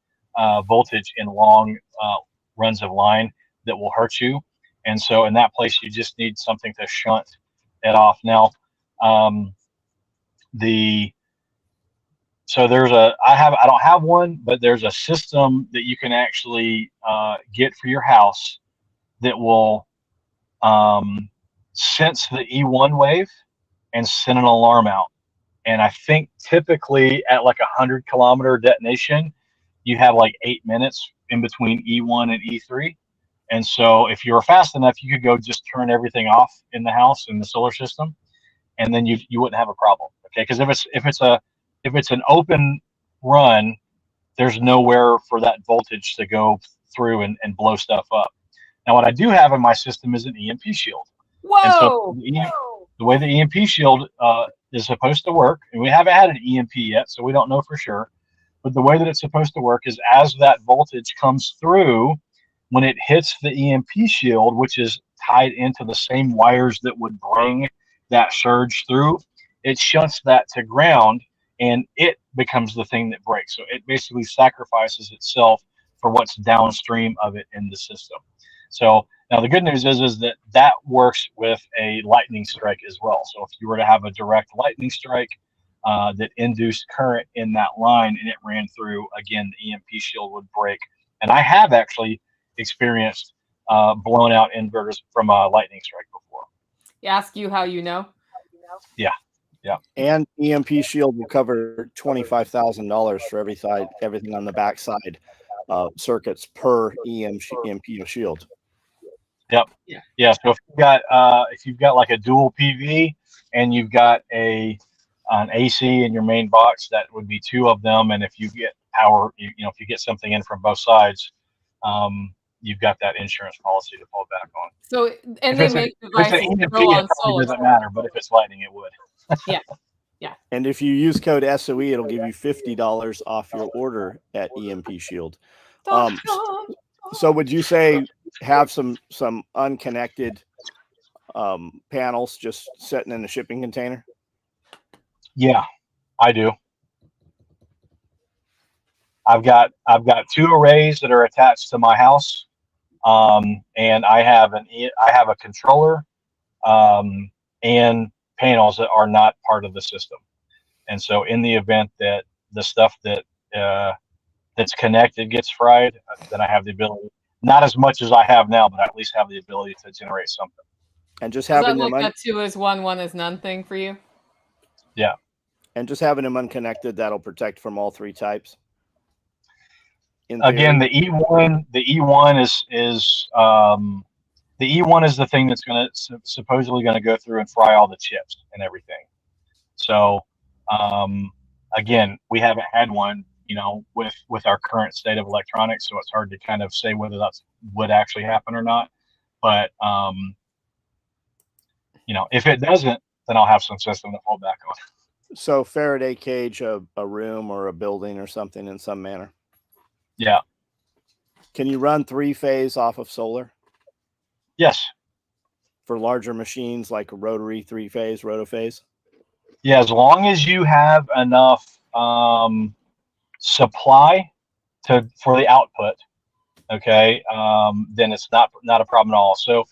voltage in long runs of line that will hurt you. And so in that place, you just need something to shunt it off. Now, I don't have one, but there's a system that you can actually get for your house that will sense the E1 wave and send an alarm out. And I think typically at like 100-kilometer detonation, you have like 8 minutes in between E1 and E3. And so if you were fast enough, you could go just turn everything off in the house, in the solar system, and then you wouldn't have a problem. Okay, because if it's an open run, there's nowhere for that voltage to go through and blow stuff up. Now, what I do have in my system is an EMP shield. Whoa! And so the way the EMP shield is supposed to work, and we haven't had an EMP yet, so we don't know for sure. But the way that it's supposed to work is as that voltage comes through, when it hits the EMP shield, which is tied into the same wires that would bring that surge through, it shunts that to ground, and it becomes the thing that breaks. So it basically sacrifices itself for what's downstream of it in the system. So now the good news is that that works with a lightning strike as well. So if you were to have a direct lightning strike that induced current in that line and it ran through, again, the EMP shield would break. And I have actually experienced blown out inverters from a lightning strike before. Ask you how you know. Yeah. And EMP shield will cover $25,000 for everything on the backside circuits per EMP shield. Yep. Yeah. So if you've got like a dual PV and you've got an AC in your main box, that would be 2 of them. And if you get power, if you get something in from both sides, you've got that insurance policy to fall back on. So, and they make devices EMP, go on it probably solar. doesn't matter, but if it's lightning, it would. Yeah. And if you use code SOE, it'll give you $50 off your order at EMP Shield. So would you say have some unconnected panels just sitting in a shipping container? Yeah, I do. I've got 2 arrays that are attached to my house, and I have a controller and panels that are not part of the system. And so in the event that the stuff that's connected gets fried, then I have the ability, not as much as I have now, but I at least have the ability to generate something. And just Does having that them like that 2 is 1 is none thing for you? Yeah. And just having them unconnected, that'll protect from all 3 types. Again, the E1 is the thing that's supposedly going to go through and fry all the chips and everything. So again, we haven't had one, with our current state of electronics, so it's hard to kind of say whether that would actually happen or not. But if it doesn't, then I'll have some system to fall back on. So Faraday cage a room or a building or something in some manner. Yeah. Can you run 3-phase off of solar? Yes. For larger machines like a rotary 3-phase, rotophase? Yeah, as long as you have enough supply for the output, okay, then it's not a problem at all. So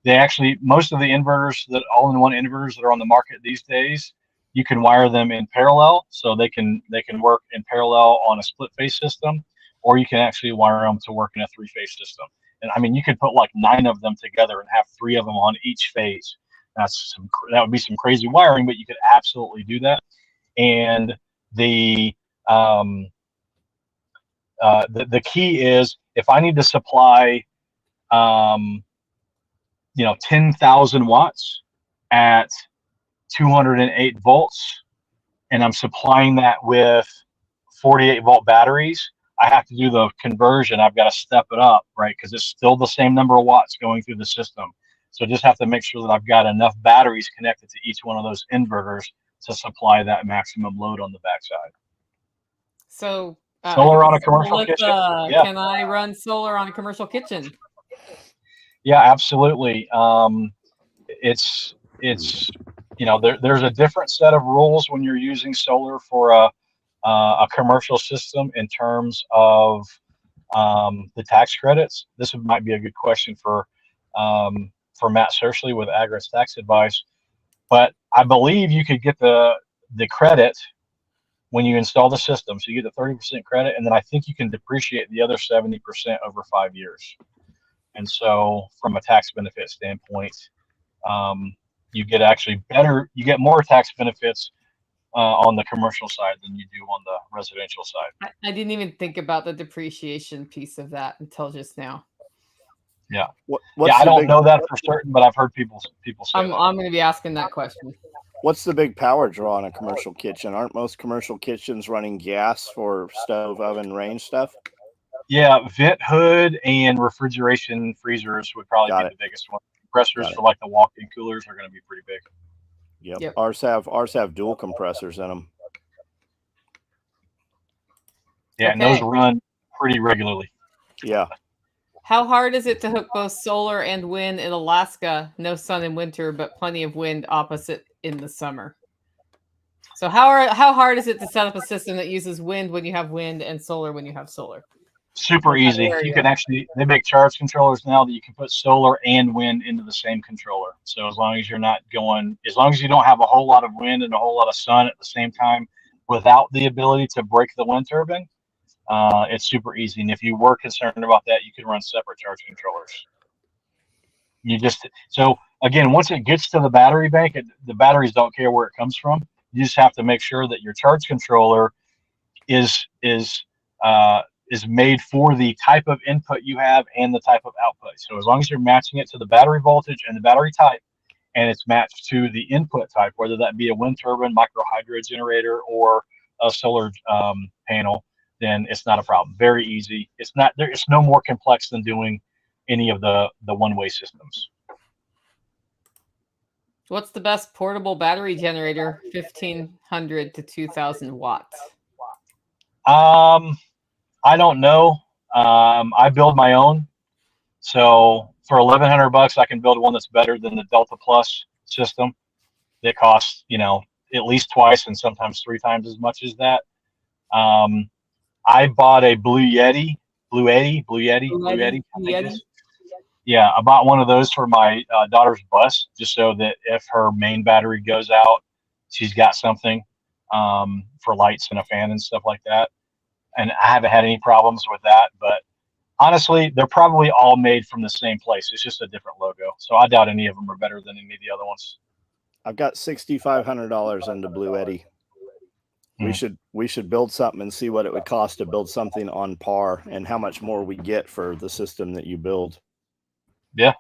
most of the inverters, that all-in-one inverters that are on the market these days, you can wire them in parallel, so they can work in parallel on a split phase system, or you can actually wire them to work in a 3-phase system. And I mean, you could put like 9 of them together and have 3 of them on each phase. That would be some crazy wiring, but you could absolutely do that. And the key is, if I need to supply 10,000 watts at 208 volts, and I'm supplying that with 48-volt batteries, I have to do the conversion. I've got to step it up, right? Because it's still the same number of watts going through the system. So I just have to make sure that I've got enough batteries connected to each one of those inverters to supply that maximum load on the backside. So solar on a commercial kitchen? Yeah. Can I run solar on a commercial kitchen? Yeah, absolutely. It's there's a different set of rules when you're using solar for a commercial system in terms of the tax credits. This might be a good question for Matt Searsley with Agris Tax Advice, but I believe you could get the credit when you install the system. So you get the 30% credit, and then I think you can depreciate the other 70% over 5 years. And so from a tax benefit standpoint, you get more tax benefits on the commercial side than you do on the residential side. I didn't even think about the depreciation piece of that until just now. Yeah. I don't know that for certain, but I've heard people say I'm going to be asking that question. What's the big power draw on a commercial kitchen? Aren't most commercial kitchens running gas for stove, oven, range stuff? Yeah, vent hood and refrigeration freezers would probably be the biggest one. Compressors for like the walk-in coolers are going to be pretty big. Yep. Ours have dual compressors in them. Yeah, and those run pretty regularly. Yeah. How hard is it to hook both solar and wind in Alaska? No sun in winter, but plenty of wind opposite in the summer. So how hard is it to set up a system that uses wind when you have wind and solar when you have solar? Super easy. You can actually, they make charge controllers now that you can put solar and wind into the same controller. So as long as you're not going, as long as you don't have a whole lot of wind and a whole lot of sun at the same time without the ability to break the wind turbine, it's super easy. And if you were concerned about that, you can run separate charge controllers. So again, once it gets to the battery bank, the batteries don't care where it comes from. You just have to make sure that your charge controller is made for the type of input you have and the type of output. So as long as you're matching it to the battery voltage and the battery type, and it's matched to the input type, whether that be a wind turbine, micro hydro generator, or a solar panel, then it's not a problem. Very easy. It's no more complex than doing any of the one-way systems. What's the best portable battery generator? 1,500 to 2,000 watts. I don't know. I build my own. So for $1,100, I can build one that's better than the Delta Plus system. That costs, at least twice and sometimes 3 times as much as that. I bought a Blue Yeti. Yeah, I bought one of those for my daughter's bus, just so that if her main battery goes out, she's got something for lights and a fan and stuff like that. And I haven't had any problems with that. But honestly, they're probably all made from the same place. It's just a different logo. So I doubt any of them are better than any of the other ones. I've got $6,500 into Blue Eddy. We should build something and see what it would cost to build something on par and how much more we get for the system that you build. Yeah.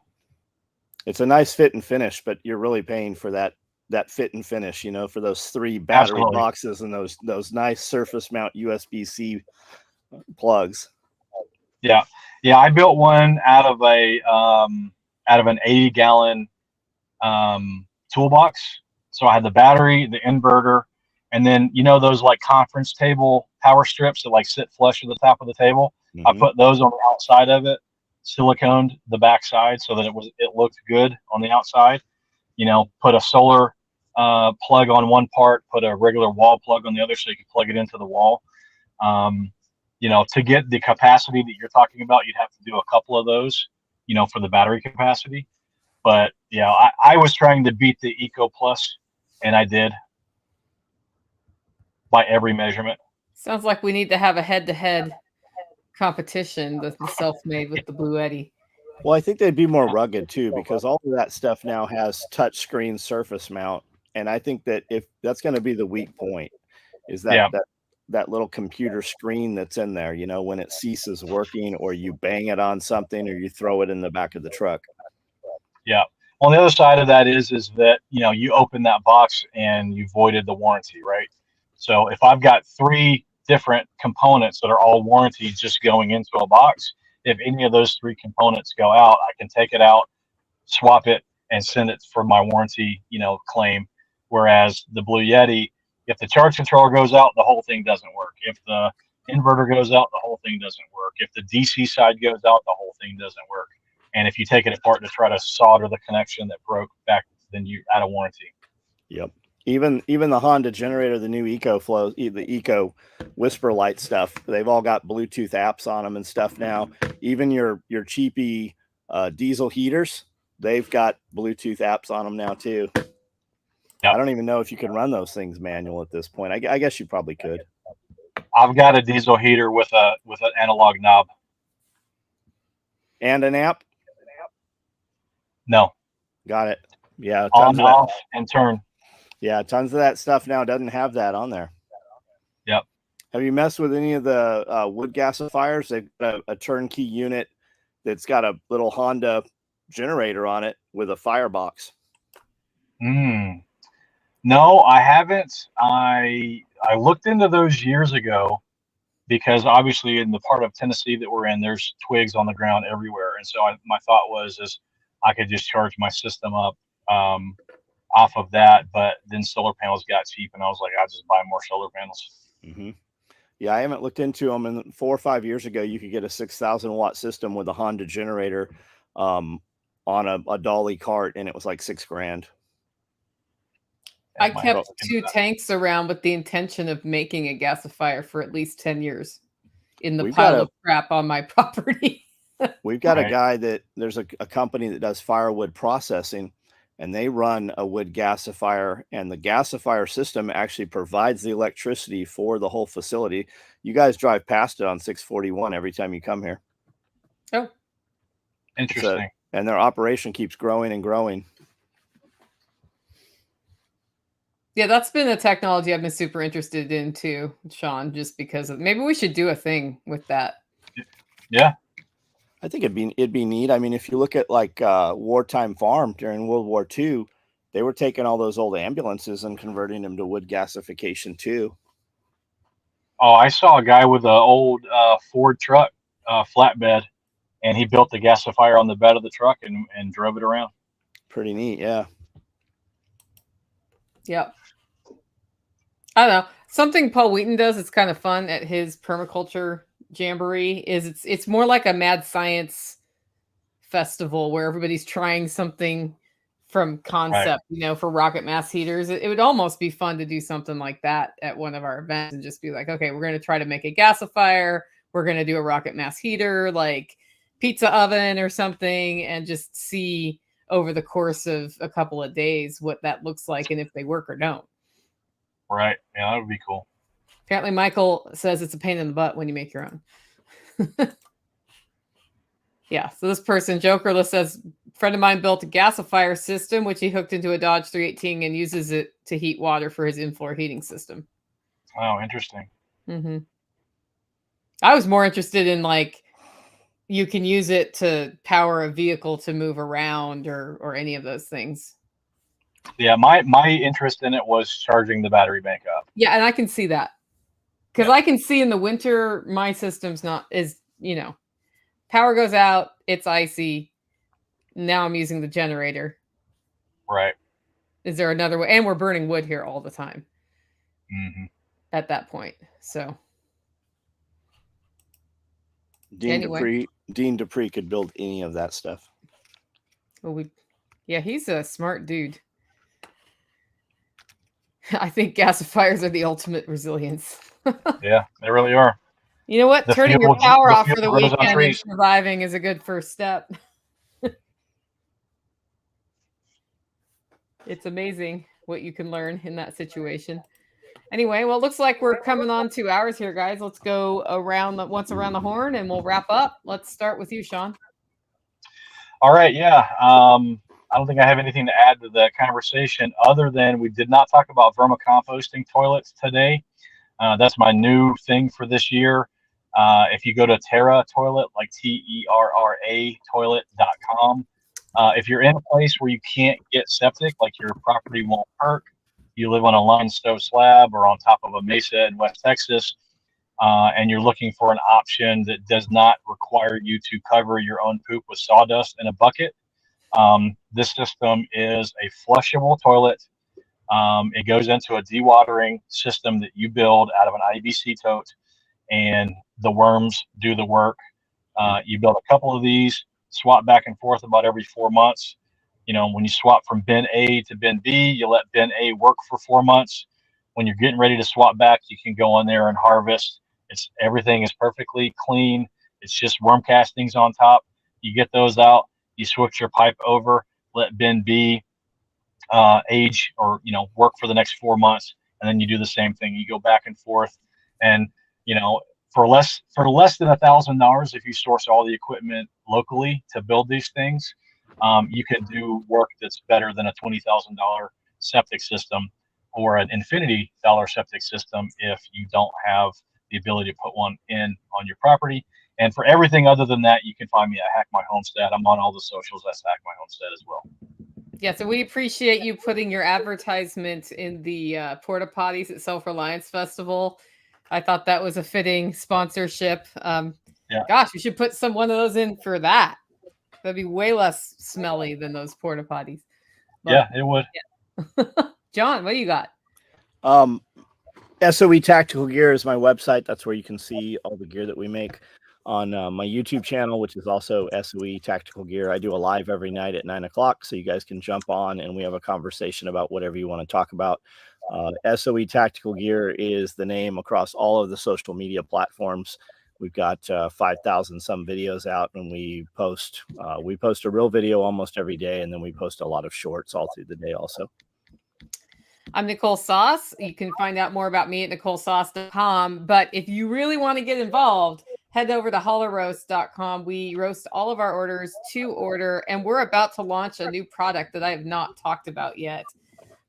It's a nice fit and finish, but you're really paying for that fit and finish, for those 3 battery boxes and those nice surface mount USB-C plugs. Yeah. Yeah. I built one out of an 80-gallon toolbox. So I had the battery, the inverter, and then those like conference table power strips that like sit flush to the top of the table. Mm-hmm. I put those on the outside of it, siliconed the backside so that it looked good on the outside. Put a solar plug on one part, put a regular wall plug on the other so you can plug it into the wall. To get the capacity that you're talking about, you'd have to do a couple of those, for the battery capacity. But yeah, I was trying to beat the Eco Plus, and I did by every measurement. Sounds like we need to have a head-to-head competition with the self-made with the Blue Eddy. Well, I think they'd be more rugged too, because all of that stuff now has touch screen surface mount, and I think that if that's going to be the weak point, is that little computer screen that's in there, when it ceases working, or you bang it on something, or you throw it in the back of the truck. Yeah. On the other side of that is that, you open that box and you voided the warranty, right? So if I've got 3 different components that are all warranted just going into a box, if any of those 3 components go out, I can take it out, swap it, and send it for my warranty, claim. Whereas the Blue Yeti, if the charge controller goes out, the whole thing doesn't work. If the inverter goes out, the whole thing doesn't work. If the DC side goes out, the whole thing doesn't work. And if you take it apart to try to solder the connection that broke back, then you're out of warranty. Yep. Even the Honda generator, the new EcoFlow, the Eco Whisper Light stuff, they've all got Bluetooth apps on them and stuff now. Even your cheapy diesel heaters, they've got Bluetooth apps on them now too. Yep. I don't even know if you can run those things manual at this point. I guess you probably could. I've got a diesel heater with an analog knob. And an app? No. Got it. Yeah. On, off, and turn. Yeah, tons of that stuff now doesn't have that on there. Yep. Have you messed with any of the wood gasifiers? They've got a turnkey unit that's got a little Honda generator on it with a firebox. No, I haven't. I looked into those years ago because obviously in the part of Tennessee that we're in, there's twigs on the ground everywhere. And so my thought was I could just charge my system up off of that. But then solar panels got cheap, and I was like, I'll just buy more solar panels. Mm-hmm. Yeah, I haven't looked into them. And 4 or 5 years ago, you could get a 6,000 watt system with a Honda generator on a dolly cart, and it was like $6,000. I kept 2 tanks around with the intention of making a gasifier for at least 10 years in the pile of crap on my property. We've got a guy there's a company that does firewood processing, and they run a wood gasifier, and the gasifier system actually provides the electricity for the whole facility. You guys drive past it on 641 every time you come here. Oh, interesting. And their operation keeps growing and growing. Yeah, that's been a technology I've been super interested in too, Sean, just because of, maybe we should do a thing with that. Yeah. I think it'd be neat. I mean, if you look at like Wartime Farm during World War II, they were taking all those old ambulances and converting them to wood gasification too. Oh, I saw a guy with an old Ford truck flatbed, and he built the gasifier on the bed of the truck and drove it around. Pretty neat, yeah. Yep. I don't know. Something Paul Wheaton does, it's kind of fun at his permaculture jamboree, is it's more like a mad science festival where everybody's trying something from concept, for rocket mass heaters. It would almost be fun to do something like that at one of our events and just be like, okay, we're going to try to make a gasifier. We're going to do a rocket mass heater, like pizza oven or something, and just see over the course of a couple of days what that looks like and if they work or don't. Right. Yeah, that would be cool. Apparently Michael says it's a pain in the butt when you make your own. Yeah. So this person, Jokerless, says, friend of mine built a gasifier system, which he hooked into a Dodge 318 and uses it to heat water for his in-floor heating system. Oh, interesting. Mm-hmm. I was more interested in like, you can use it to power a vehicle to move around or any of those things. Yeah, my interest in it was charging the battery bank up. Yeah, and I can see that. Because I can see in the winter, my system's power goes out, it's icy. Now I'm using the generator. Right. Is there another way? And we're burning wood here all the time. Mm-hmm. At that point. So Dean Dupree could build any of that stuff. Well, he's a smart dude. I think gasifiers are the ultimate resilience. Yeah, they really are. You know what? Turning your power off for the weekend and surviving is a good first step. It's amazing what you can learn in that situation. Anyway, well, it looks like we're coming on 2 hours here, guys. Let's go once around the horn and we'll wrap up. Let's start with you, Sean. All right. Yeah. I don't think I have anything to add to the conversation other than we did not talk about vermicomposting toilets today. That's my new thing for this year. If you go to Terra Toilet, like TERRA toilet.com, if you're in a place where you can't get septic, like your property won't perk, you live on a limestone slab or on top of a mesa in West Texas, and you're looking for an option that does not require you to cover your own poop with sawdust in a bucket, this system is a flushable toilet. It goes into a dewatering system that you build out of an IBC tote, and the worms do the work. You build a couple of these, swap back and forth about every 4 months. When you swap from bin A to bin B, you let bin A work for 4 months. When you're getting ready to swap back, you can go in there and harvest. Everything is perfectly clean. It's just worm castings on top. You get those out, you switch your pipe over, let bin B age or work for the next 4 months, and then you do the same thing. You go back and forth, and for less than $1,000, if you source all the equipment locally to build these things, you can do work that's better than a $20,000 septic system or an infinity dollar septic system if you don't have the ability to put one in on your property. And for everything other than that, you can find me at Hack My Homestead. I'm on all the socials. That's Hack My Homestead as well. Yeah, so we appreciate you putting your advertisement in the porta potties at Self-Reliance Festival. I thought that was a fitting sponsorship. Gosh, we should put one of those in for that. That'd be way less smelly than those porta potties. Yeah, it would. John, what do you got? SOE Tactical Gear is my website. That's where you can see all the gear that we make. On my YouTube channel, which is also SOE Tactical Gear, I do a live every night at 9 o'clock, so you guys can jump on and we have a conversation about whatever you want to talk about. SOE Tactical Gear is the name across all of the social media platforms. We've got 5,000 some videos out, and we post a real video almost every day, and then we post a lot of shorts all through the day also. I'm Nicole Sauce. You can find out more about me at NicoleSauce.com. But if you really want to get involved, head over to hollowroast.com. We roast all of our orders to order, and we're about to launch a new product that I have not talked about yet.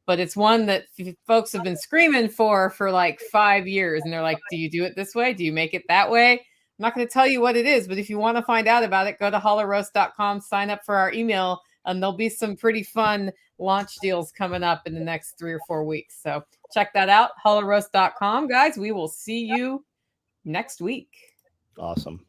But it's one that folks have been screaming for like 5 years. And they're like, do you do it this way? Do you make it that way? I'm not going to tell you what it is, but if you want to find out about it, go to hollowroast.com, sign up for our email, and there'll be some pretty fun launch deals coming up in the next 3 or 4 weeks. So check that out, hollowroast.com. Guys, we will see you next week. Awesome.